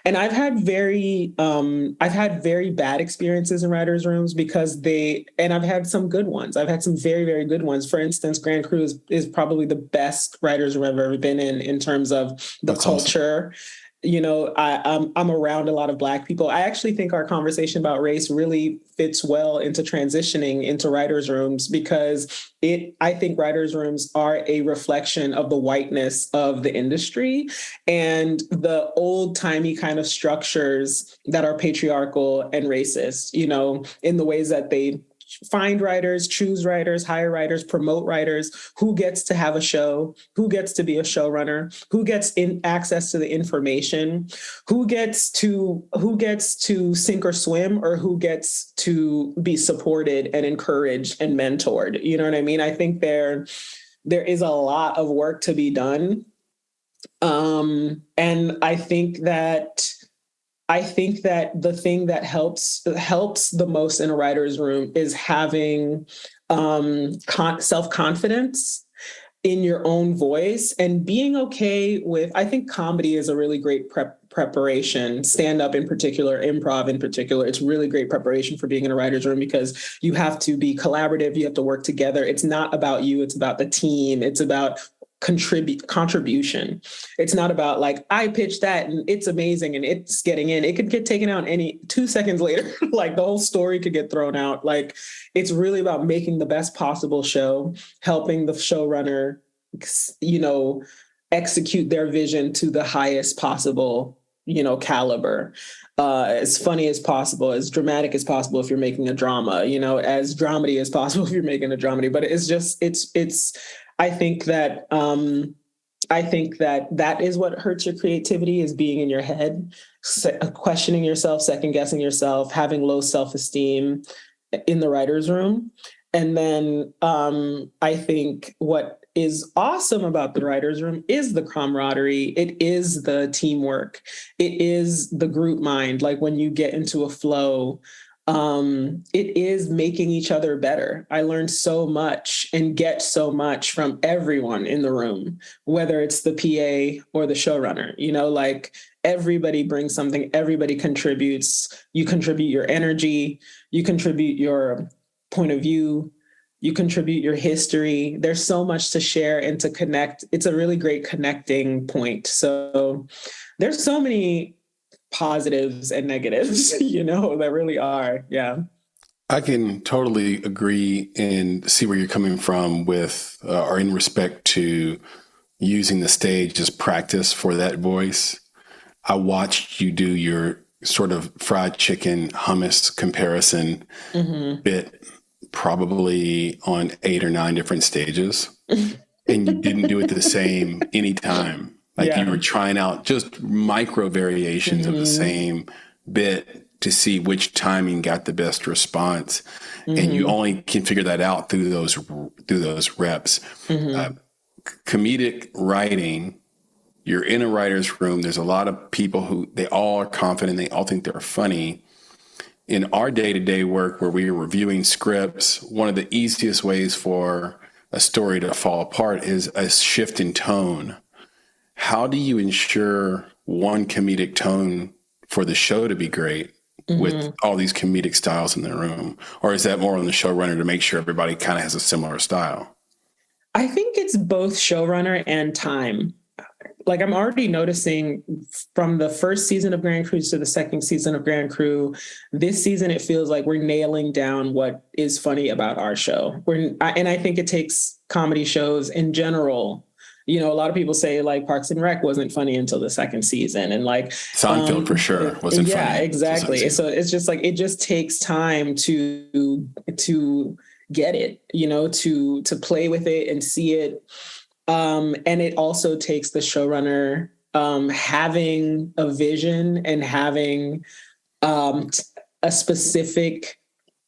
Speaker 1: And I've had very bad experiences in writers' rooms, and I've had some good ones. I've had some very, very good ones. For instance, Grand Cru is probably the best writers' room I've ever been in terms of the culture. Awesome. I'm around a lot of Black people. I actually think our conversation about race really fits well into transitioning into writers' rooms, because I think writers' rooms are a reflection of the whiteness of the industry and the old timey kind of structures that are patriarchal and racist, in the ways that they find writers, choose writers, hire writers, promote writers, who gets to have a show, who gets to be a showrunner, who gets access to the information, who gets to sink or swim, or who gets to be supported and encouraged and mentored. You know what I mean? I think there is a lot of work to be done. And I think that the thing that helps the most in a writer's room is having self-confidence in your own voice and being okay with, I think comedy is a really great preparation, stand-up in particular, improv in particular. It's really great preparation for being in a writer's room, because you have to be collaborative, you have to work together. It's not about you, it's about the team. It's about contribution. It's not about like, I pitched that and it's amazing and it's getting in. It could get taken out any 2 seconds later. Like the whole story could get thrown out. Like it's really about making the best possible show, helping the showrunner, execute their vision to the highest possible, caliber, as funny as possible, as dramatic as possible if you're making a drama, as dramedy as possible if you're making a dramedy. But it's just, I think that that is what hurts your creativity, is being in your head, questioning yourself, second guessing yourself, having low self-esteem in the writer's room. And then I think what is awesome about the writer's room is the camaraderie. It is the teamwork. It is the group mind. Like when you get into a flow, it is making each other better. I learned so much and get so much from everyone in the room, whether it's the PA or the showrunner, like everybody brings something, everybody contributes. You contribute your energy, you contribute your point of view, you contribute your history. There's so much to share and to connect. It's a really great connecting point. So there's so many positives and negatives, that really are. Yeah.
Speaker 2: I can totally agree and see where you're coming from with, or in respect to using the stage as practice for that voice. I watched you do your sort of fried chicken hummus comparison bit probably on 8 or 9 different stages. And you didn't do it the same anytime. Like you were trying out just micro variations of the same bit to see which timing got the best response. And you only can figure that out through those reps. Comedic writing, you're in a writer's room. There's a lot of people who they all are confident. They all think they're funny. In our day-to-day work where we are reviewing scripts, one of the easiest ways for a story to fall apart is a shift in tone. How do you ensure one comedic tone for the show to be great with all these comedic styles in the room? Or is that more on the showrunner to make sure everybody kind of has a similar style?
Speaker 1: I think it's both showrunner and time. Like I'm already noticing from the first season of Grand Crew to the second season of Grand Crew, this season it feels like we're nailing down what is funny about our show. And I think it takes comedy shows in general. A lot of people say like Parks and Rec wasn't funny until the second season, and like
Speaker 2: Seinfeld for sure wasn't funny.
Speaker 1: Yeah, exactly. So it's just like it just takes time to get it, to play with it and see it. And it also takes the showrunner having a vision and having a specific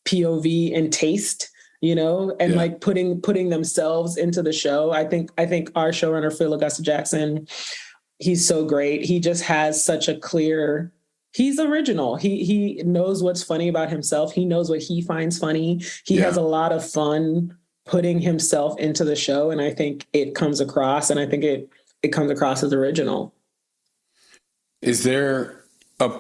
Speaker 1: POV and taste, and like putting themselves into the show. I think our showrunner, Phil Augusta Jackson, he's so great. He just has such a clear, he's original. He knows what's funny about himself. He knows what he finds funny. He has a lot of fun putting himself into the show. And I think it comes across, and I think it comes across as original.
Speaker 2: Is there a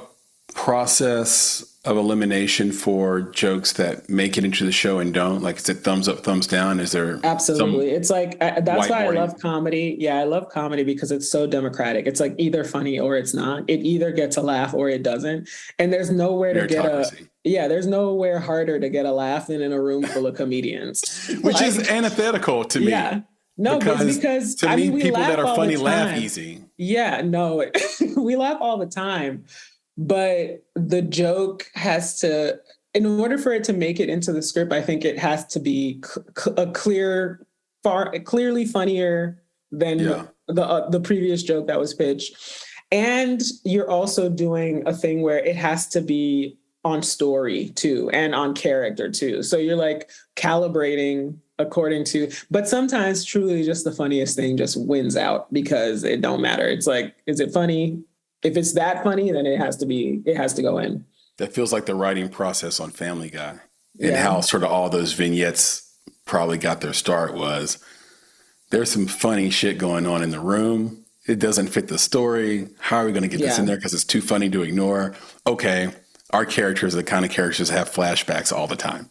Speaker 2: process of elimination for jokes that make it into the show and don't? Like, is it thumbs up, thumbs down? Is there
Speaker 1: absolutely? It's like that's why I love comedy. Yeah, I love comedy because it's so democratic. It's like either funny or it's not. It either gets a laugh or it doesn't. And there's nowhere to get there's nowhere harder to get a laugh than in a room full of comedians.
Speaker 2: Which is antithetical to me.
Speaker 1: Yeah. No, because
Speaker 2: to me, people that are funny laugh easy.
Speaker 1: Yeah, no, we laugh all the time. But the joke has to, in order for it to make it into the script, I think it has to be clearly funnier than the previous joke that was pitched. And you're also doing a thing where it has to be on story too, and on character too. So you're like calibrating according to, but sometimes truly just the funniest thing just wins out because it don't matter. It's like, is it funny? If it's that funny, then it has to go in.
Speaker 2: That feels like the writing process on Family Guy, and how sort of all those vignettes probably got their start was there's some funny shit going on in the room. It doesn't fit the story. How are we going to get this in there? Because it's too funny to ignore. Okay. Our characters are the kind of characters that have flashbacks all the time.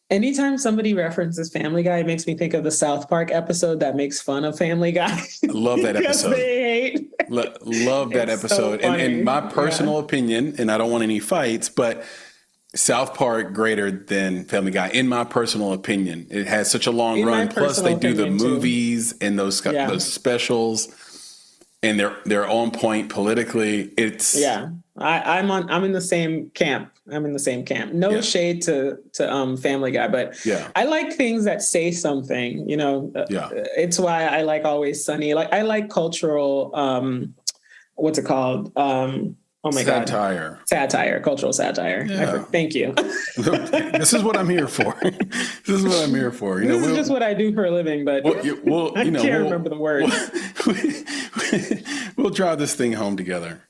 Speaker 1: Anytime somebody references Family Guy, it makes me think of the South Park episode that makes fun of Family Guy.
Speaker 2: I love that episode.
Speaker 1: They hate.
Speaker 2: Love that episode. So and my personal opinion, and I don't want any fights, but South Park greater than Family Guy, in my personal opinion. It has such a long run. Plus, they do the movies and those specials, and they're on point politically. It's I'm in the same camp. No shade to Family Guy, but I like things that say something, you know. It's why I like Always Sunny. Like I like cultural what's it called? Oh my God. Satire, cultural satire. Yeah.
Speaker 1: Thank you.
Speaker 2: This is what I'm here for. This is
Speaker 1: just what I do for a living, but I can't remember the word.
Speaker 2: We'll drive this thing home together.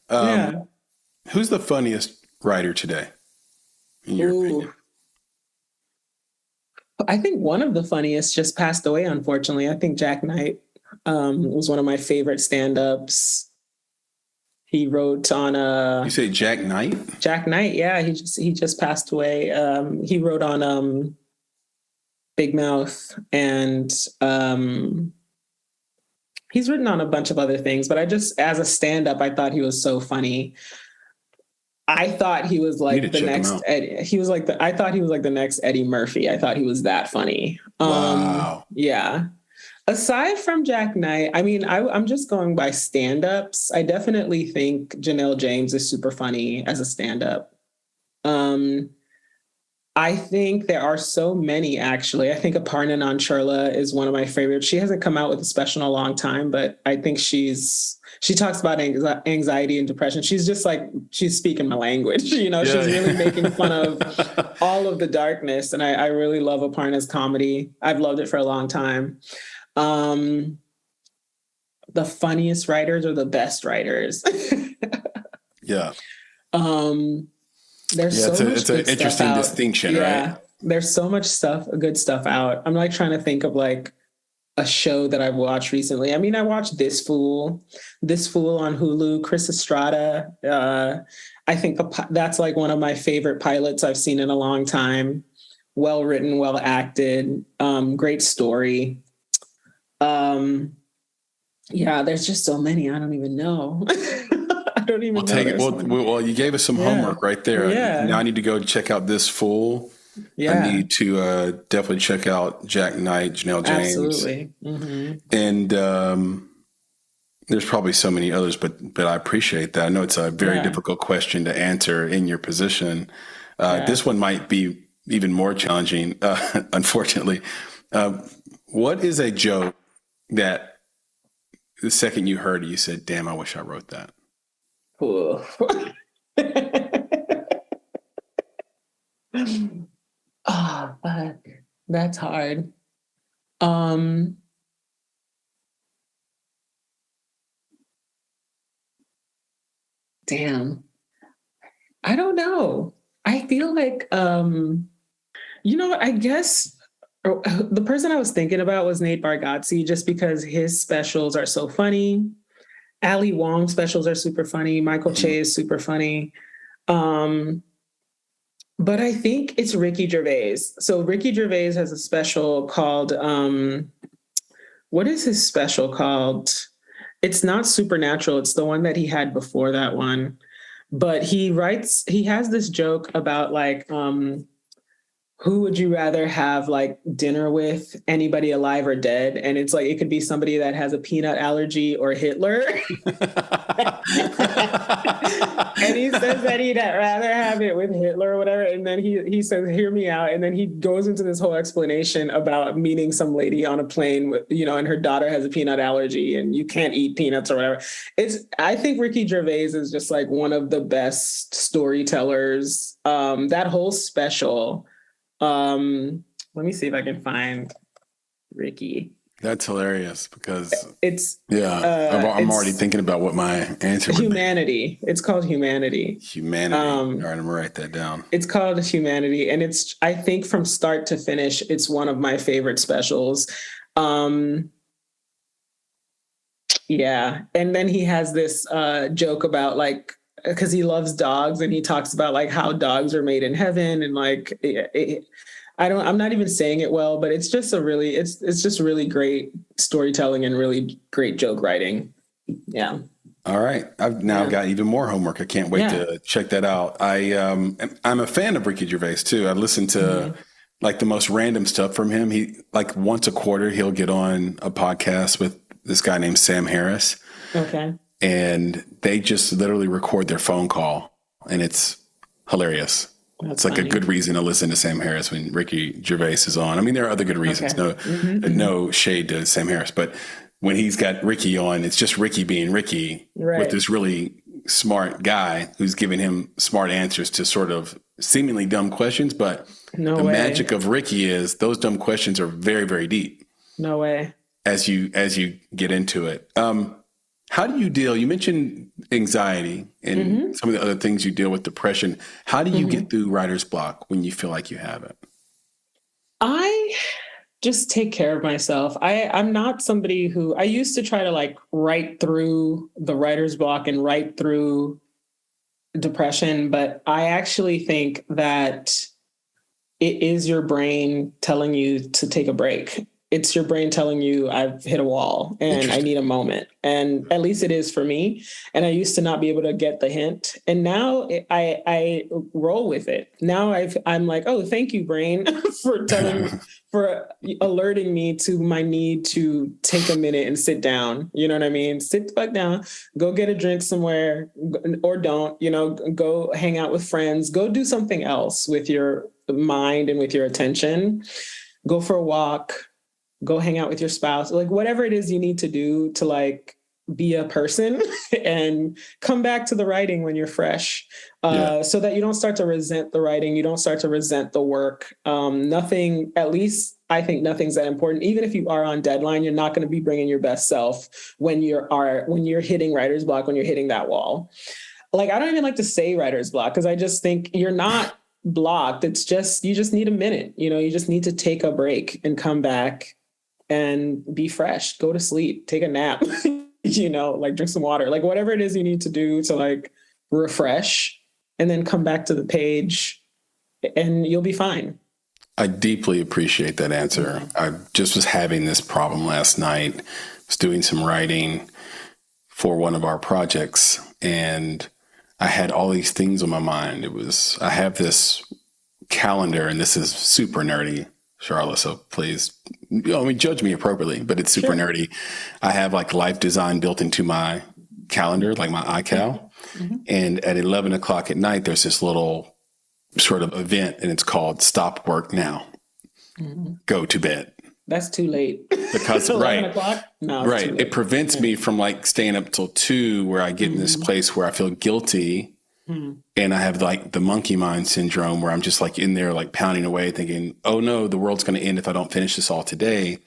Speaker 2: Who's the funniest writer today, in your opinion?
Speaker 1: I think one of the funniest just passed away, unfortunately. I think Jack Knight was one of my favorite stand-ups. He wrote on
Speaker 2: You say Jack Knight?
Speaker 1: Jack Knight, yeah. He just passed away. He wrote on Big Mouth, and he's written on a bunch of other things, but as a stand-up, I thought he was so funny. I thought he was like the next Eddie. I thought he was like the next Eddie Murphy. I thought he was that funny.
Speaker 2: Wow.
Speaker 1: Yeah. Aside from Jack Knight, I mean, I'm just going by stand-ups. I definitely think Janelle James is super funny as a stand-up. I think there are so many, actually. I think Aparna Nancherla is one of my favorites. She hasn't come out with a special in a long time, but I think she talks about anxiety and depression. She's just like, she's speaking my language, you know, she's really making fun of all of the darkness. And I really love Aparna's comedy. I've loved it for a long time. The funniest writers or the best writers.
Speaker 2: Yeah.
Speaker 1: There's so much
Speaker 2: it's an interesting distinction, right?
Speaker 1: There's so much good stuff out. I'm like trying to think of like a show that I've watched recently. I mean, I watched This Fool on Hulu, Chris Estrada. I think that's like one of my favorite pilots I've seen in a long time. Well written, well acted, great story. There's just so many. I don't even know.
Speaker 2: Well, you gave us some homework right there.
Speaker 1: Yeah.
Speaker 2: Now I need to go check out This Fool.
Speaker 1: Yeah.
Speaker 2: I need to definitely check out Jack Knight, Janelle James.
Speaker 1: Absolutely. Mm-hmm.
Speaker 2: And there's probably so many others, but I appreciate that. I know it's a very difficult question to answer in your position. This one might be even more challenging, unfortunately. What is a joke that the second you heard it, you said, damn, I wish I wrote that?
Speaker 1: Fuck. That's hard. Damn. I don't know. I feel like, I guess the person I was thinking about was Nate Bargatze, just because his specials are so funny. Ali Wong's specials are super funny. Michael Che is super funny. But I think it's Ricky Gervais. So Ricky Gervais has a special called, what is his special called? It's not Supernatural. It's the one that he had before that one. But he has this joke about like, who would you rather have like dinner with, anybody alive or dead? And it's like, it could be somebody that has a peanut allergy or Hitler. And he says that he'd rather have it with Hitler or whatever. And then he says, hear me out. And then he goes into this whole explanation about meeting some lady on a plane with, and her daughter has a peanut allergy and you can't eat peanuts or whatever. I think Ricky Gervais is just like one of the best storytellers. That whole special, let me see if I can find Ricky.
Speaker 2: That's hilarious because
Speaker 1: I'm
Speaker 2: already thinking about what my answer would
Speaker 1: Humanity. Be. It's called Humanity.
Speaker 2: Humanity. All right, I'm gonna write that down.
Speaker 1: It's called Humanity, and I think from start to finish, it's one of my favorite specials. Yeah, and then he has this joke about like, because he loves dogs, and he talks about like how dogs are made in heaven, and like I'm not even saying it well, but it's just it's just really great storytelling and really great joke writing. Yeah.
Speaker 2: All right. I've now got even more homework. I can't wait to check that out. I'm a fan of Ricky Gervais too. I listen to like the most random stuff from him. He like once a quarter, he'll get on a podcast with this guy named Sam Harris.
Speaker 1: Okay.
Speaker 2: And they just literally record their phone call and it's hilarious. It's like funny. A good reason to listen to Sam Harris when Ricky Gervais is on. I mean, there are other good reasons. Okay. No shade to Sam Harris, but when he's got Ricky on, it's just Ricky being Ricky with this really smart guy who's giving him smart answers to sort of seemingly dumb questions. But the magic of Ricky is those dumb questions are very, very deep.
Speaker 1: No way.
Speaker 2: As you get into it. How do you deal? You mentioned anxiety and some of the other things you deal with, depression. How do you get through writer's block when you feel like you have it?
Speaker 1: I just take care of myself. I'm not somebody I used to try to like write through the writer's block and write through depression, but I actually think that it is your brain telling you to take a break. It's your brain telling you I've hit a wall and I need a moment. And at least it is for me. And I used to not be able to get the hint. And now I roll with it. Now I'm like, oh, thank you, brain, for alerting me to my need to take a minute and sit down. You know what I mean? Sit back down, go get a drink somewhere or don't, go hang out with friends, go do something else with your mind and with your attention, go for a walk. Go hang out with your spouse, like whatever it is you need to do to like be a person and come back to the writing when you're fresh, so that you don't start to resent the writing. You don't start to resent the work. Nothing, at least I think nothing's that important. Even if you are on deadline, you're not going to be bringing your best self when you're hitting writer's block, when you're hitting that wall. Like, I don't even like to say writer's block because I just think you're not blocked. It's just, you just need a minute, you just need to take a break and come back and be fresh, go to sleep, take a nap, like drink some water, like whatever it is you need to do to like refresh and then come back to the page and you'll be fine.
Speaker 2: I deeply appreciate that answer. I just was having this problem last night. I was doing some writing for one of our projects and I had all these things on my mind. I have this calendar and this is super nerdy, Charla, so please, judge me appropriately, but it's super nerdy. I have like life design built into my calendar, like my iCal. And at 11 o'clock at night, there's this little sort of event and it's called Stop Work Now. Go to bed.
Speaker 1: That's too late.
Speaker 2: Because
Speaker 1: 11 o'clock? No,
Speaker 2: right. It prevents me from like staying up till 2 where I get in this place where I feel guilty. And I have like the monkey mind syndrome where I'm just like in there, like pounding away thinking, oh no, the world's going to end if I don't finish this all today.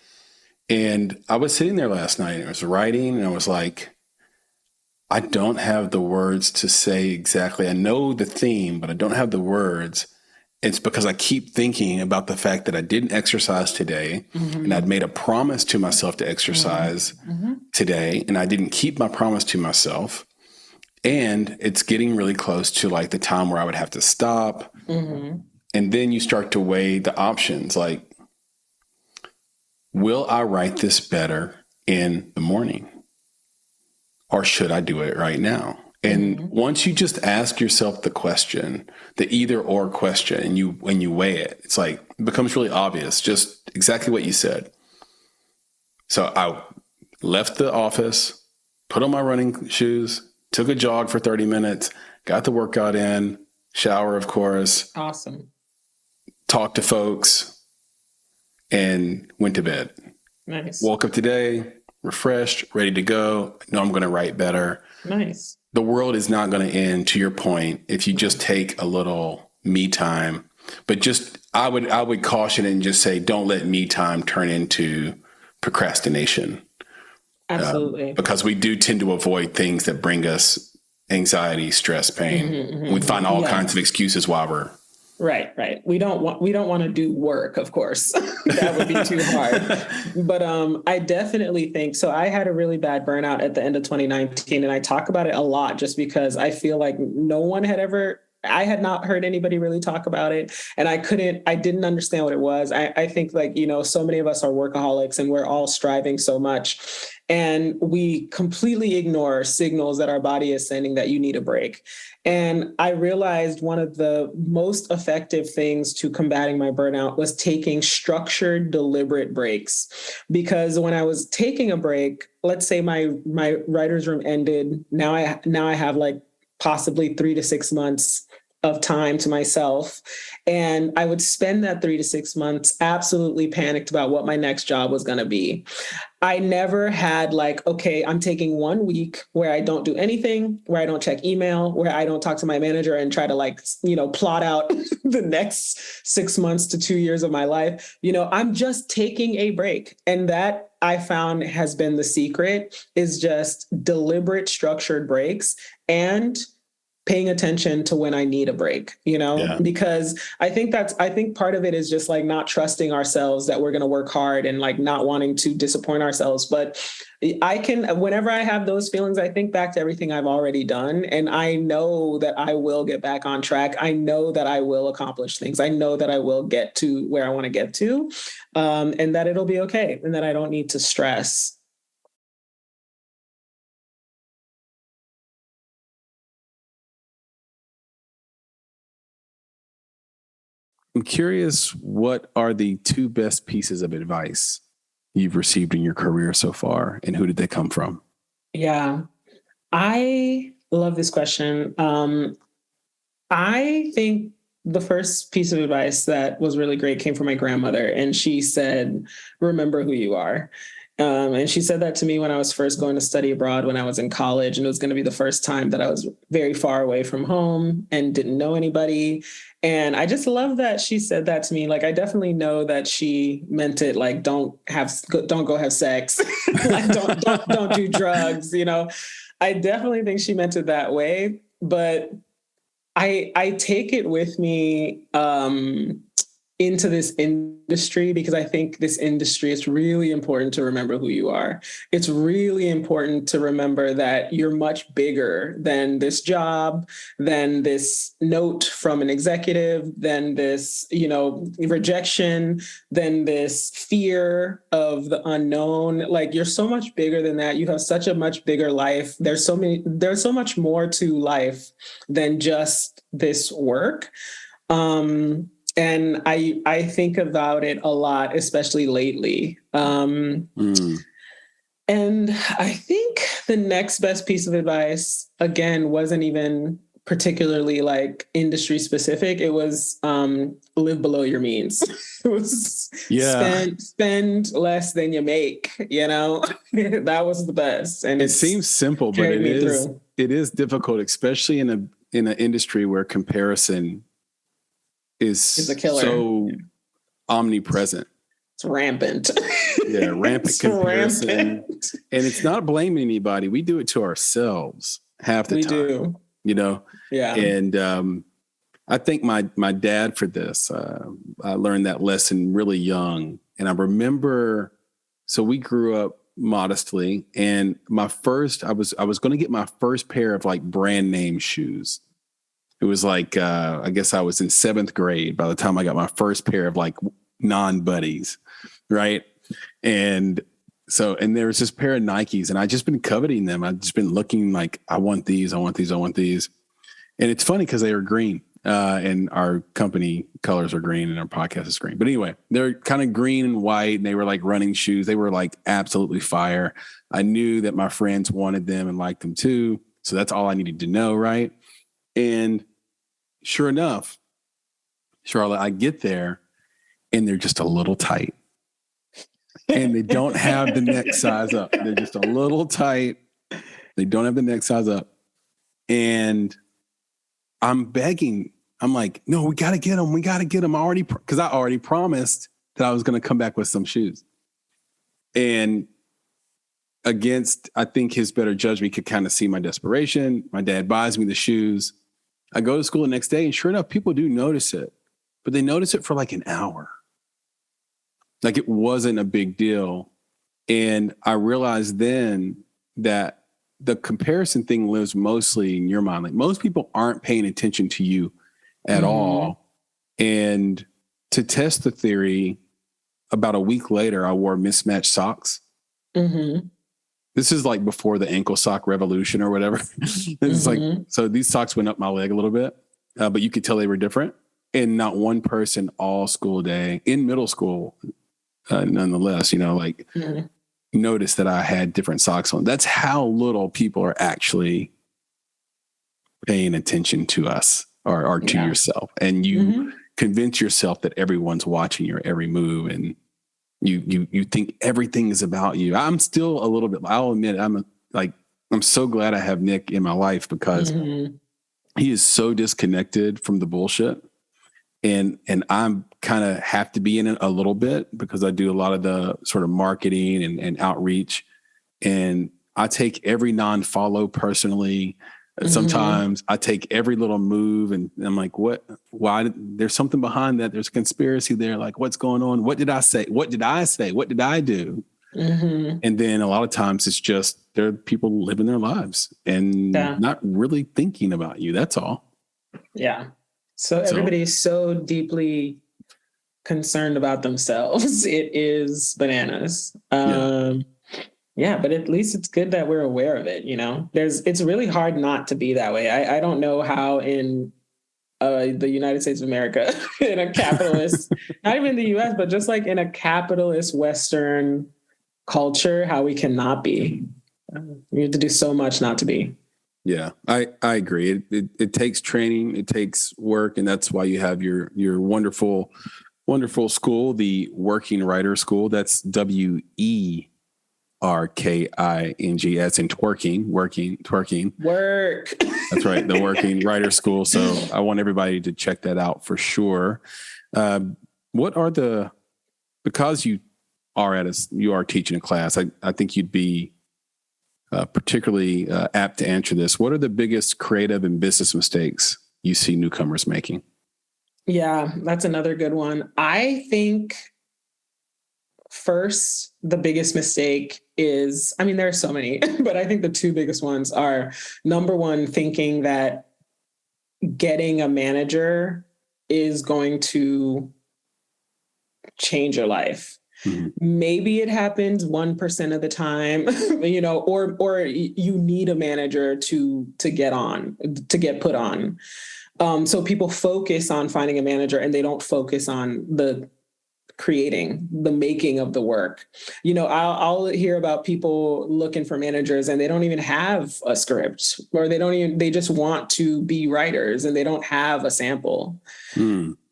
Speaker 2: And I was sitting there last night and I was writing and I was like, I don't have the words to say exactly. I know the theme, but I don't have the words. It's because I keep thinking about the fact that I didn't exercise today and I'd made a promise to myself to exercise today and I didn't keep my promise to myself. And it's getting really close to like the time where I would have to stop. Mm-hmm. And then you start to weigh the options. Like, will I write this better in the morning? Or should I do it right now? And once you just ask yourself the question, the either or question, and when you weigh it, it's like, it becomes really obvious, just exactly what you said. So I left the office, put on my running shoes, took a jog for 30 minutes, got the workout in, shower, of course.
Speaker 1: Awesome.
Speaker 2: Talked to folks and went to bed.
Speaker 1: Nice.
Speaker 2: Woke up today, refreshed, ready to go. Know I'm going to write better.
Speaker 1: Nice.
Speaker 2: The world is not going to end, to your point, if you just take a little me time. But just, I would caution and just say, don't let me time turn into procrastination.
Speaker 1: Absolutely.
Speaker 2: Because we do tend to avoid things that bring us anxiety, stress, pain. We find all kinds of excuses why we're.
Speaker 1: Right. We don't want to do work, of course. That would be too hard. But I definitely think so. I had a really bad burnout at the end of 2019, and I talk about it a lot just because I feel like I had not heard anybody really talk about it, and I didn't understand what it was. I think like, so many of us are workaholics and we're all striving so much, and we completely ignore signals that our body is sending that you need a break. And I realized one of the most effective things to combating my burnout was taking structured, deliberate breaks. Because when I was taking a break, let's say my writer's room ended, now I have like possibly 3 to 6 months of time to myself. And I would spend that 3 to 6 months absolutely panicked about what my next job was going to be. I never had like, okay, I'm taking 1 week where I don't do anything, where I don't check email, where I don't talk to my manager and try to like, plot out the next 6 months to 2 years of my life. I'm just taking a break. And that I found has been the secret, is just deliberate, structured breaks and paying attention to when I need a break, because I think part of it is just like not trusting ourselves that we're going to work hard and like not wanting to disappoint ourselves. But whenever I have those feelings, I think back to everything I've already done. And I know that I will get back on track. I know that I will accomplish things. I know that I will get to where I want to get to, and that it'll be okay and that I don't need to stress.
Speaker 2: I'm curious, what are the 2 best pieces of advice you've received in your career so far, and who did they come from?
Speaker 1: Yeah, I love this question. I think the first piece of advice that was really great came from my grandmother, and she said, remember who you are. And she said that to me when I was first going to study abroad when I was in college. And it was going to be the first time that I was very far away from home and didn't know anybody. And I just love that she said that to me. Like, I definitely know that she meant it. Like, don't go have sex. Like, don't do drugs. I definitely think she meant it that way. But I take it with me into this industry, because I think this industry, it's really important to remember who you are. It's really important to remember that you're much bigger than this job, than this note from an executive, than this, rejection, than this fear of the unknown. Like, you're so much bigger than that. You have such a much bigger life. There's so much more to life than just this work. And I think about it a lot, especially lately. And I think the next best piece of advice, again, wasn't even particularly like industry specific. It was live below your means. It was spend less than you make, that was the best. And
Speaker 2: it seems simple, but it is difficult, especially in an industry where comparison is a killer. So omnipresent.
Speaker 1: It's rampant.
Speaker 2: Yeah, rampant comparison. Rampant. And it's not blaming anybody. We do it to ourselves half the time. We do.
Speaker 1: Yeah.
Speaker 2: And I thank my dad for this. I learned that lesson really young. And I remember, so we grew up modestly. And I was going to get my first pair of like brand name shoes. It was like, I guess I was in 7th grade by the time I got my first pair of like non-buddies. Right. And there was this pair of Nikes, and I just been coveting them. I've just been looking like, I want these. And it's funny because they are green, and our company colors are green and our podcast is green. But anyway, they're kind of green and white, and they were like running shoes. They were like absolutely fire. I knew that my friends wanted them and liked them too. So that's all I needed to know. Right. And sure enough, Charlotte, I get there and they're just a little tight. And they don't have the neck size up. They're just a little tight. They don't have the neck size up. And I'm begging. I'm like, no, we got to get them. We got to get them because I already promised that I was going to come back with some shoes. And against, I think his better judgment, could kind of see my desperation. My dad buys me the shoes. I go to school the next day, and sure enough, people do notice it. But they notice it for like an hour. Like it wasn't a big deal. And I realized then that the comparison thing lives mostly in your mind. Like most people aren't paying attention to you at all. And to test the theory, about a week later, I wore mismatched socks. This is like before the ankle sock revolution or whatever. It's like, so these socks went up my leg a little bit, but you could tell they were different. And not one person all school day in middle school, nonetheless, noticed that I had different socks on. That's how little people are actually paying attention to us or to yourself. And you convince yourself that everyone's watching your every move, and you think everything is about you. I'm still a little bit, I'll admit, I'm so glad I have Nick in my life because he is so disconnected from the bullshit. And I'm kind of have to be in it a little bit because I do a lot of the sort of marketing and outreach. And I take every non-follow personally. Sometimes I take every little move and I'm like, what, why? There's something behind that. There's a conspiracy there. Like, what's going on? What did I say? What did I say? What did I do? And then a lot of times it's just there are people living their lives and not really thinking about you. That's all.
Speaker 1: Yeah. So everybody's so deeply concerned about themselves. It is bananas. But at least it's good that we're aware of it. It's really hard not to be that way. I don't know how in the United States of America, in a capitalist, not even the US, but just like in a capitalist Western culture, how we cannot be. We have to do so much not to be.
Speaker 2: Yeah, I agree. It takes training, it takes work, and that's why you have your wonderful school, the Werking Writer School. That's WERKING, as in twerking. Work. That's right, the Werking Writer School. So I want everybody to check that out for sure. Because you are teaching a class, I think you'd be particularly apt to answer this. What are the biggest creative and business mistakes you see newcomers making?
Speaker 1: Yeah, that's another good one. I think first, the biggest mistake is, there are so many, but I think the two biggest ones are, number one, thinking that getting a manager is going to change your life. Maybe it happens 1% of the time, or you need a manager to get put on. So people focus on finding a manager and they don't focus on the making of the work. I'll hear about people looking for managers and they don't even have a script, or they just want to be writers and they don't have a sample.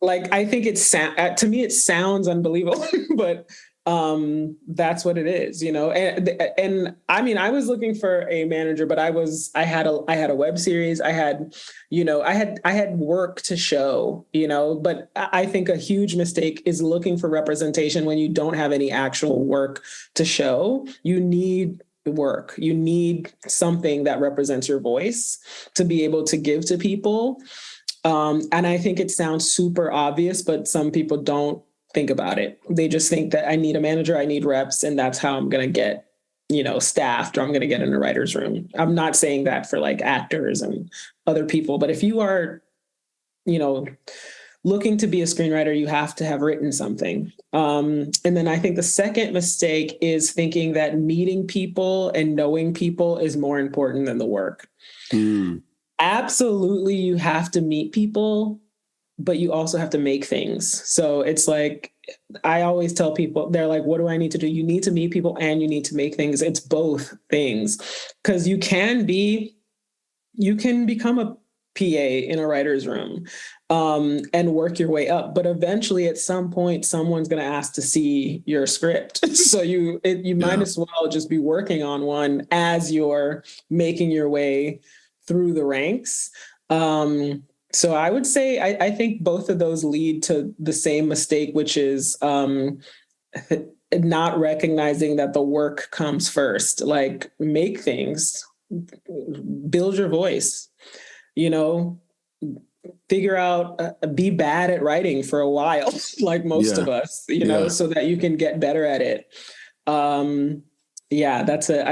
Speaker 1: Like, I think to me, it sounds unbelievable, but that's what it is, and I was looking for a manager, but I had a web series. I had work to show, but I think a huge mistake is looking for representation when you don't have any actual work to show. You need work. You need something that represents your voice to be able to give to people. And I think it sounds super obvious, but some people don't think about it. They just think that I need a manager, I need reps, and that's how I'm going to get staffed or I'm going to get in a writer's room. I'm not saying that for like actors and other people, but if you are, looking to be a screenwriter, you have to have written something. And then I think the second mistake is thinking that meeting people and knowing people is more important than the work. Absolutely, you have to meet people, but you also have to make things. So it's like, I always tell people, they're like, what do I need to do? You need to meet people and you need to make things. It's both things. Because you can become a PA in a writer's room and work your way up. But eventually at some point, someone's going to ask to see your script. So you might as well just be working on one as you're making your way through the ranks. So I would say, I think both of those lead to the same mistake, which is not recognizing that the work comes first. Like, make things, build your voice, figure out, be bad at writing for a while, like most of us, so that you can get better at it. I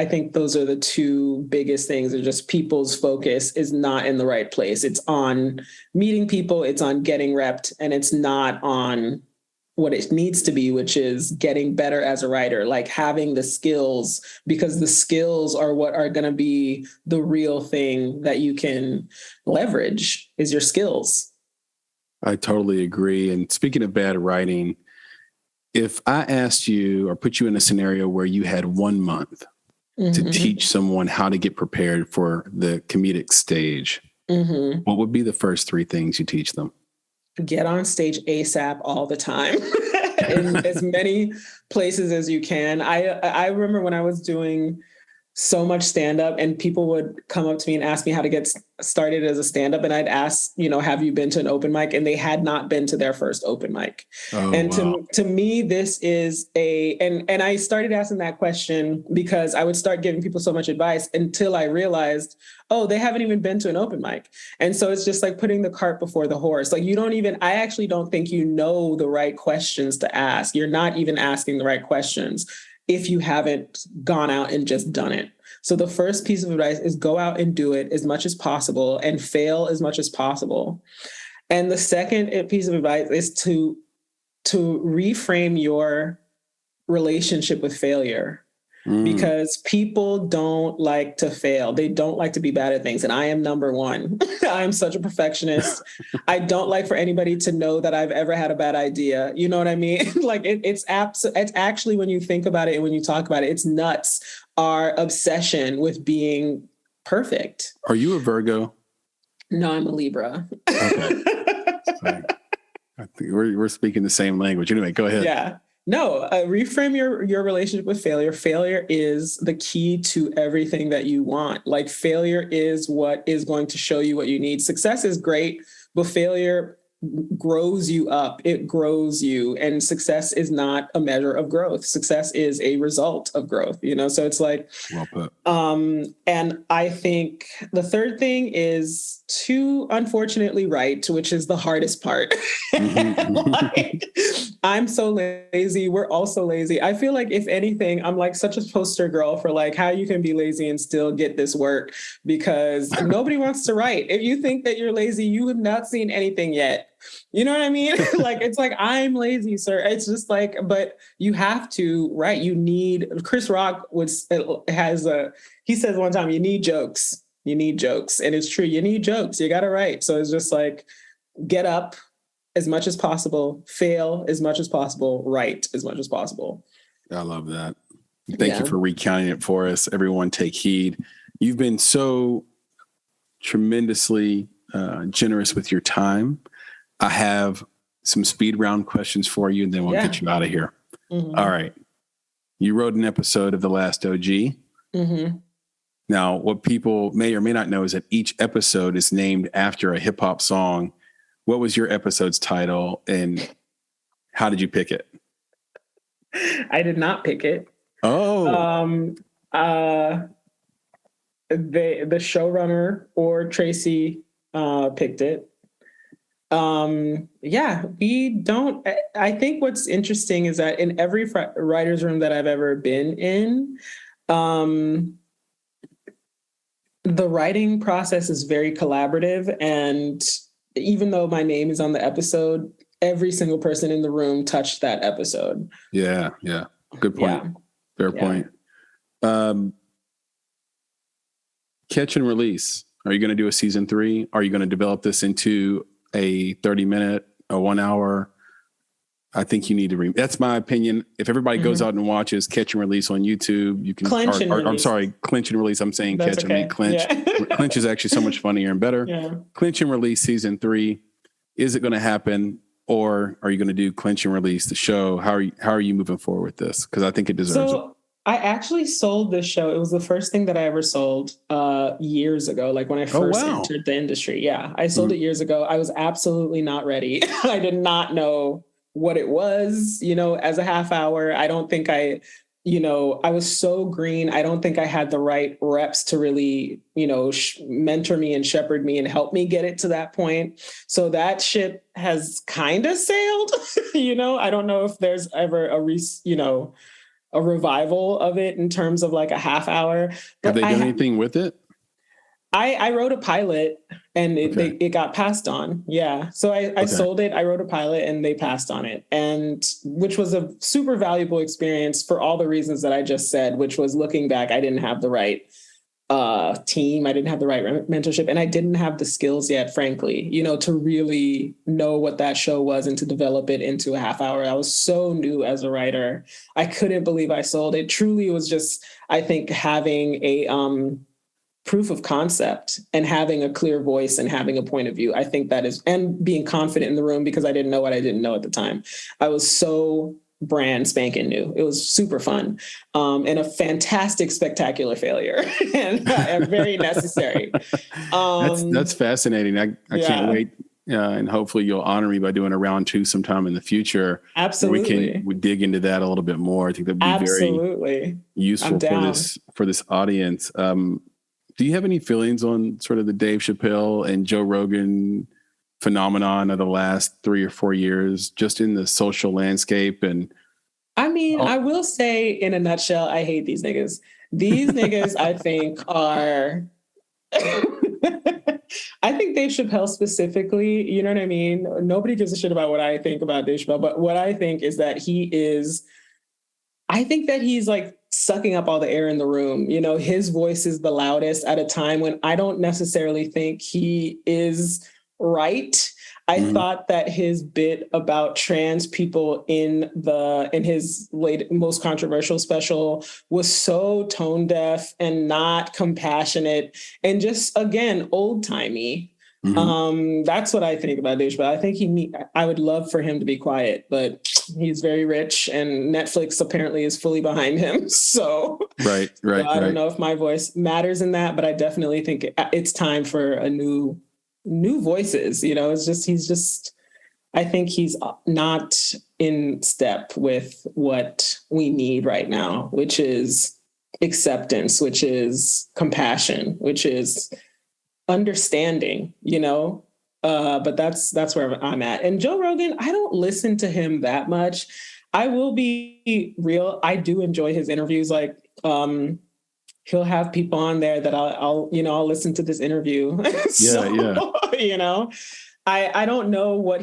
Speaker 1: think those are the two biggest things, are just people's focus is not in the right place. It's on meeting people, it's on getting repped, and it's not on what it needs to be, which is getting better as a writer, like having the skills, because the skills are what are going to be the real thing that you can leverage, is your skills.
Speaker 2: I totally agree. And speaking of bad writing, if I asked you or put you in a scenario where you had 1 month to teach someone how to get prepared for the comedic stage, what would be the first 3 things you teach them?
Speaker 1: Get on stage ASAP all the time in as many places as you can. I remember when I was doing so much stand-up and people would come up to me and ask me how to get started as a stand-up. And I'd ask, have you been to an open mic? And they had not been to their first open mic. To me, this is and I started asking that question because I would start giving people so much advice until I realized, they haven't even been to an open mic. And so it's just like putting the cart before the horse. Like I actually don't think you know the right questions to ask. You're not even asking the right questions if you haven't gone out and just done it. So the first piece of advice is go out and do it as much as possible and fail as much as possible. And the second piece of advice is to reframe your relationship with failure. Because people don't like to fail. They don't like to be bad at things. And I am number one. I'm such a perfectionist. I don't like for anybody to know that I've ever had a bad idea. You know what I mean? Like it's actually, when you think about it and when you talk about it, it's nuts. Our obsession with being perfect. Are you a Virgo? No, I'm a Libra. Okay. I think we're speaking the same language. Anyway, go ahead. Yeah. No, reframe your relationship with failure. Failure is the key to everything that you want. Like, failure is what is going to show you what you need. Success is great, but failure grows you up. It grows you. And success is not a measure of growth. Success is a result of growth, So it's like, well put. And I think the third thing is to unfortunately write, which is the hardest part. Like, I'm so lazy. We're all so lazy. I feel like, if anything, I'm like such a poster girl for like how you can be lazy and still get this work, because nobody wants to write. If you think that you're lazy, you have not seen anything yet. You know what I mean? Like, it's like, I'm lazy, sir. It's just like, but you have to write. You need, Chris Rock he says one time, you need jokes. You need jokes. And it's true. You need jokes. You got to write. So it's just like, get up as much as possible, fail as much as possible, write as much as possible. I love that. Thank you for recounting it for us. Everyone take heed. You've been so tremendously generous with your time. I have some speed round questions for you, and then we'll get you out of here. Mm-hmm. All right. You wrote an episode of The Last OG. Mm-hmm. Now, what people may or may not know is that each episode is named after a hip hop song. What was your episode's title, and how did you pick it? I did not pick it. Oh. The showrunner or Tracy picked it. We don't. I think what's interesting is that in every writer's room that I've ever been in, The writing process is very collaborative, and even though my name is on the episode, every single person in the room touched that episode.
Speaker 2: Yeah. Good point.
Speaker 1: Yeah.
Speaker 2: Fair point. Catch and Release. Are you going to do a season 3? Are you going to develop this into a 30-minute, a 1 hour? I think you need to that's my opinion. If everybody goes out and watches Catch and Release on YouTube, you can
Speaker 1: Clinch and Release.
Speaker 2: I'm sorry, Clinch and Release. I'm saying
Speaker 1: That's
Speaker 2: Catch
Speaker 1: okay.
Speaker 2: and Release. Clinch.
Speaker 1: Yeah.
Speaker 2: Clinch is actually so much funnier and better.
Speaker 1: Yeah.
Speaker 2: Clinch and Release season 3. Is it going to happen, or are you going to do Clinch and Release the show? How are you moving forward with this? Because I think it deserves it.
Speaker 1: I actually sold this show. It was the first thing that I ever sold years ago, like when I first entered the industry. Yeah, I sold it years ago. I was absolutely not ready. I did not know what it was, as a half hour. I don't think I was so green. I don't think I had the right reps to really, mentor me and shepherd me and help me get it to that point. So that ship has kind of sailed, I don't know if there's ever a revival of it in terms of like a half hour.
Speaker 2: Have they done anything with it?
Speaker 1: I wrote a pilot and it got passed on. Yeah. So I sold it. I wrote a pilot and they passed on it, and which was a super valuable experience for all the reasons that I just said, which was looking back, I didn't have the right team. I didn't have the right mentorship, and I didn't have the skills yet, frankly, to really know what that show was and to develop it into a half hour. I was so new as a writer. I couldn't believe I sold it. Truly, it was just, I think, having a proof of concept and having a clear voice and having a point of view. I think that is, and being confident in the room, because I didn't know what I didn't know at the time. I was so brand spanking new. It was super fun, and a fantastic, spectacular failure, and very necessary.
Speaker 2: That's fascinating. I can't wait. And hopefully you'll honor me by doing a round 2 sometime in the future.
Speaker 1: Absolutely.
Speaker 2: We dig into that a little bit more. I think that'd be very useful for this audience. Do you have any feelings on sort of the Dave Chappelle and Joe Rogan phenomenon of the last 3 or 4 years, just in the social landscape? And
Speaker 1: I mean, I will say in a nutshell, I hate these niggas. These niggas, I think, are I think Dave Chappelle specifically, you know what I mean? Nobody gives a shit about what I think about Dave Chappelle, but what I think is that I think that he's like sucking up all the air in the room. His voice is the loudest at a time when I don't necessarily think he is right. I thought that his bit about trans people in his most controversial special was so tone deaf and not compassionate and just, again, old timey. That's what I think about Dave Chappelle. I think I would love for him to be quiet, but he's very rich and Netflix apparently is fully behind him. So
Speaker 2: right.
Speaker 1: I don't know if my voice matters in that, but I definitely think it's time for a new voices. I think he's not in step with what we need right now, which is acceptance, which is compassion, which is understanding, but that's where I'm at. And Joe Rogan, I don't listen to him that much. I will be real. I do enjoy his interviews. Like, he'll have people on there that I'll listen to this interview. I don't know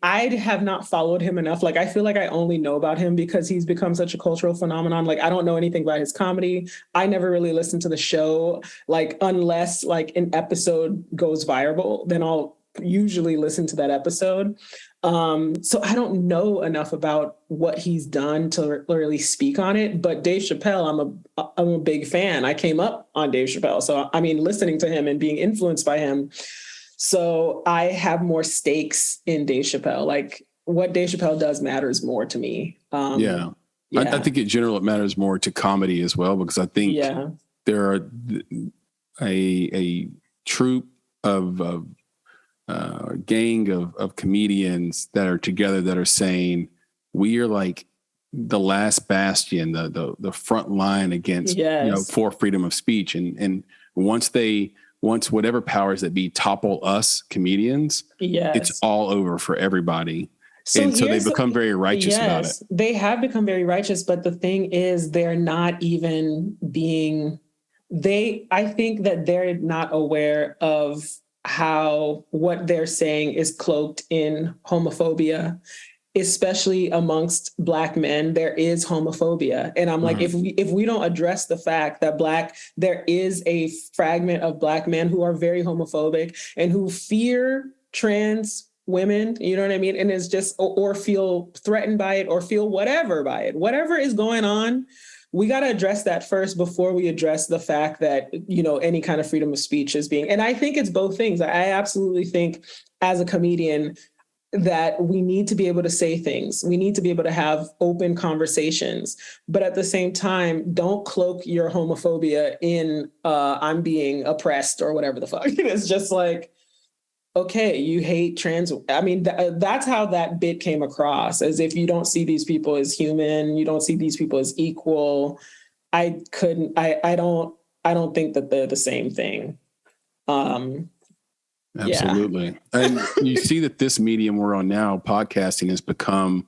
Speaker 1: I have not followed him enough. Like, I feel like I only know about him because he's become such a cultural phenomenon. Like, I don't know anything about his comedy. I never really listened to the show, like, unless like an episode goes viral, then I'll usually listen to that episode. So I don't know enough about what he's done to really speak on it. But Dave Chappelle, I'm a big fan. I came up on Dave Chappelle. So, I mean, listening to him and being influenced by him. So I have more stakes in Dave Chappelle. Like, what Dave Chappelle does matters more to me.
Speaker 2: I think in general, it matters more to comedy as well, because I think there are a troupe of gang of comedians that are together that are saying, we are like the last bastion, the front line against, for freedom of speech. And once whatever powers that be topple us comedians, it's all over for everybody. And so they become very righteous about it.
Speaker 1: They have become very righteous. But the thing is, they're not even being, I think that they're not aware of how what they're saying is cloaked in homophobia, especially amongst Black men. There is homophobia. And I'm like, if we don't address the fact that there is a fragment of Black men who are very homophobic and who fear trans women, you know what I mean? And it's just, or feel threatened by it or feel whatever by it, whatever is going on. We got to address that first before we address the fact that, you know, any kind of freedom of speech is being, and I think it's both things. I absolutely think as a comedian that we need to be able to say things. We need to be able to have open conversations, but at the same time, don't cloak your homophobia in I'm being oppressed or whatever the fuck. It's just like, okay, you hate trans. I mean, that's how that bit came across, as if you don't see these people as human, you don't see these people as equal. I don't think that they're the same thing.
Speaker 2: Absolutely. Yeah. And you see that this medium we're on now, podcasting, has become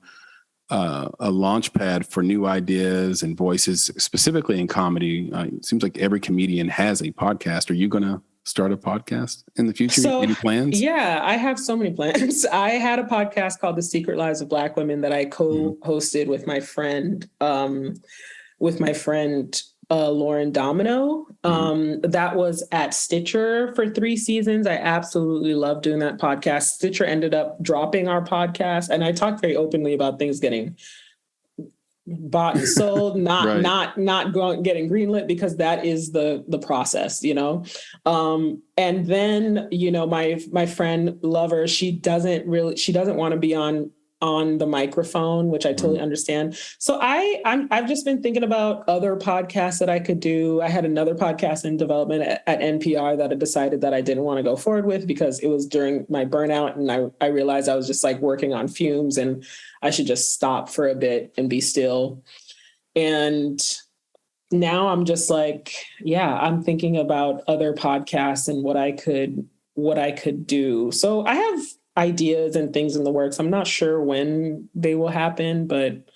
Speaker 2: a launch pad for new ideas and voices, specifically in comedy. It seems like every comedian has a podcast. Are you going to start a podcast in the future?
Speaker 1: So,
Speaker 2: any plans?
Speaker 1: Yeah, I have so many plans. I had a podcast called The Secret Lives of Black Women that I co-hosted with my friend, Lauren Domino. That was at Stitcher for 3 seasons. I absolutely loved doing that podcast. Stitcher ended up dropping our podcast, and I talked very openly about things getting bought and sold, not getting greenlit, because that is the process, you know. And then, you know, my friend Lover, she doesn't want to be on the microphone, which I totally understand. So I've just been thinking about other podcasts that I could do. I had another podcast in development at NPR that I decided that I didn't want to go forward with because it was during my burnout, and I realized I was just like working on fumes and I should just stop for a bit and be still. And now I'm just like, yeah, I'm thinking about other podcasts and what I could do. So I have ideas and things in the works. I'm not sure when they will happen, but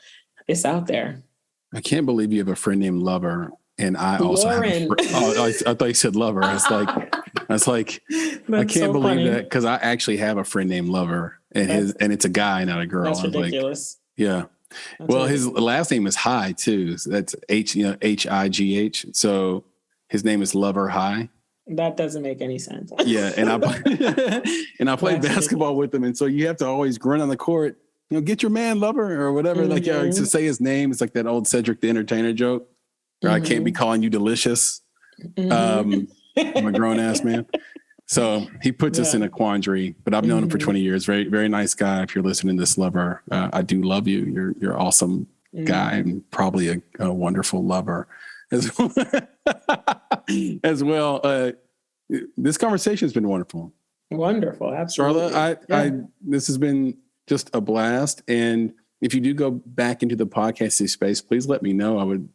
Speaker 1: it's out there.
Speaker 2: I can't believe you have a friend named Lover, and I also
Speaker 1: Lauren.
Speaker 2: I thought you said Lover. It's like I can't believe that, because I actually have a friend named Lover, and it's a guy, not a girl.
Speaker 1: That's ridiculous.
Speaker 2: Like, yeah. Well, his last name is High too. So that's High. So his name is Lover High.
Speaker 1: That doesn't make any sense.
Speaker 2: Yeah, and I played basketball with him, and so you have to always grunt on the court, you know, get your man Lover or whatever. Like, to say his name, it's like that old Cedric the Entertainer joke, or I can't be calling you delicious. I'm a grown ass man. So he puts us in a quandary, but I've known him for 20 years. Very, very nice guy. If you're listening to this, Lover, I do love you. You're an awesome guy, and probably a wonderful lover as well. This conversation has been wonderful.
Speaker 1: Wonderful. Absolutely.
Speaker 2: Charla, this has been just a blast. And if you do go back into the podcasting space, please let me know. I would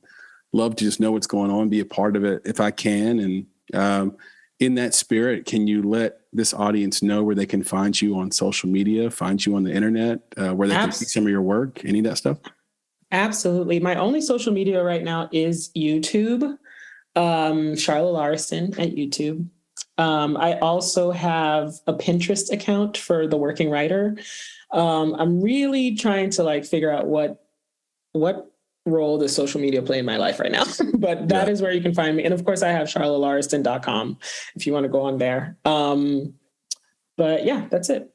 Speaker 2: love to just know what's going on, be a part of it if I can. And in that spirit, can you let this audience know where they can find you on social media, find you on the internet, where they can see some of your work, any of that stuff?
Speaker 1: Absolutely. My only social media right now is YouTube, Charla Lauriston at YouTube. I also have a Pinterest account for the Werking Writer. I'm really trying to figure out what role does social media play in my life right now, but that is where you can find me. And of course I have charlalauriston.com if you want to go on there. But yeah, that's it.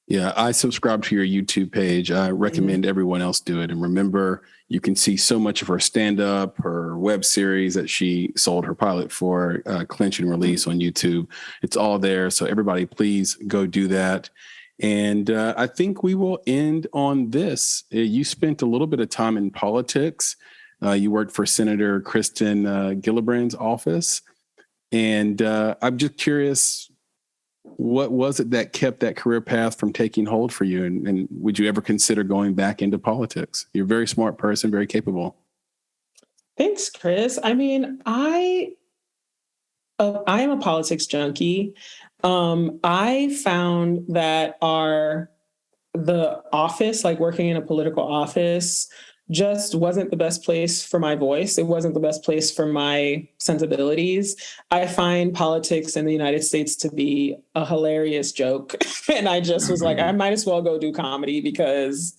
Speaker 2: Yeah, I subscribe to your YouTube page. I recommend everyone else do it. And remember, you can see so much of her stand-up, her web series that she sold her pilot for, Clinch Release on YouTube. It's all there. So everybody, please go do that. And I think we will end on this. You spent a little bit of time in politics. You worked for Senator Kristen Gillibrand's office. And I'm just curious, what was it that kept that career path from taking hold for you? And would you ever consider going back into politics? You're a very smart person, very capable.
Speaker 1: Thanks, Chris. I mean, I am a politics junkie. I found that our the office, like working in a political office, just wasn't the best place for my voice. It wasn't the best place for my sensibilities. I find politics in the United States to be a hilarious joke. And I just was like, I might as well go do comedy because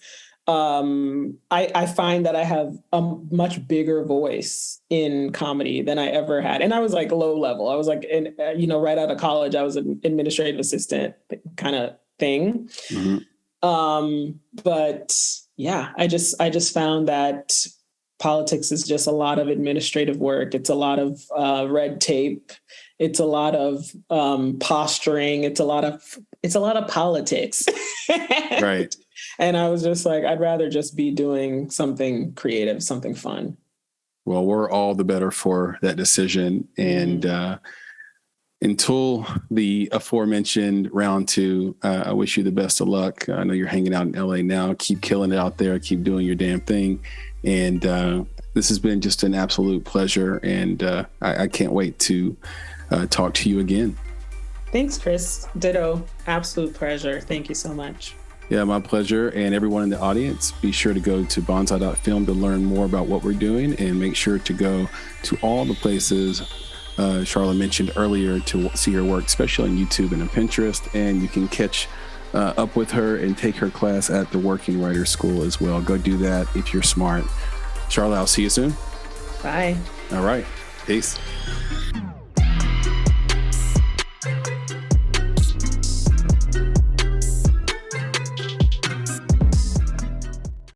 Speaker 1: I find that I have a much bigger voice in comedy than I ever had. And I was like low level. I was like, right out of college, I was an administrative assistant kind of thing. But yeah, I just found that politics is just a lot of administrative work. It's a lot of red tape. It's a lot of posturing. It's a lot of politics.
Speaker 2: Right.
Speaker 1: And I was just like, I'd rather just be doing something creative, something fun.
Speaker 2: Well, we're all the better for that decision. And until the aforementioned round 2, I wish you the best of luck. I know you're hanging out in LA now. Keep killing it out there. Keep doing your damn thing. And this has been just an absolute pleasure. And I can't wait to talk to you again.
Speaker 1: Thanks, Chris. Ditto. Absolute pleasure. Thank you so much.
Speaker 2: Yeah, my pleasure. And everyone in the audience, be sure to go to bonsai.film to learn more about what we're doing, and make sure to go to all the places Charla mentioned earlier to see her work, especially on YouTube and on Pinterest. And you can catch up with her and take her class at the Werking Writer School as well. Go do that if you're smart. Charla, I'll see you soon.
Speaker 1: Bye.
Speaker 2: All right. Peace.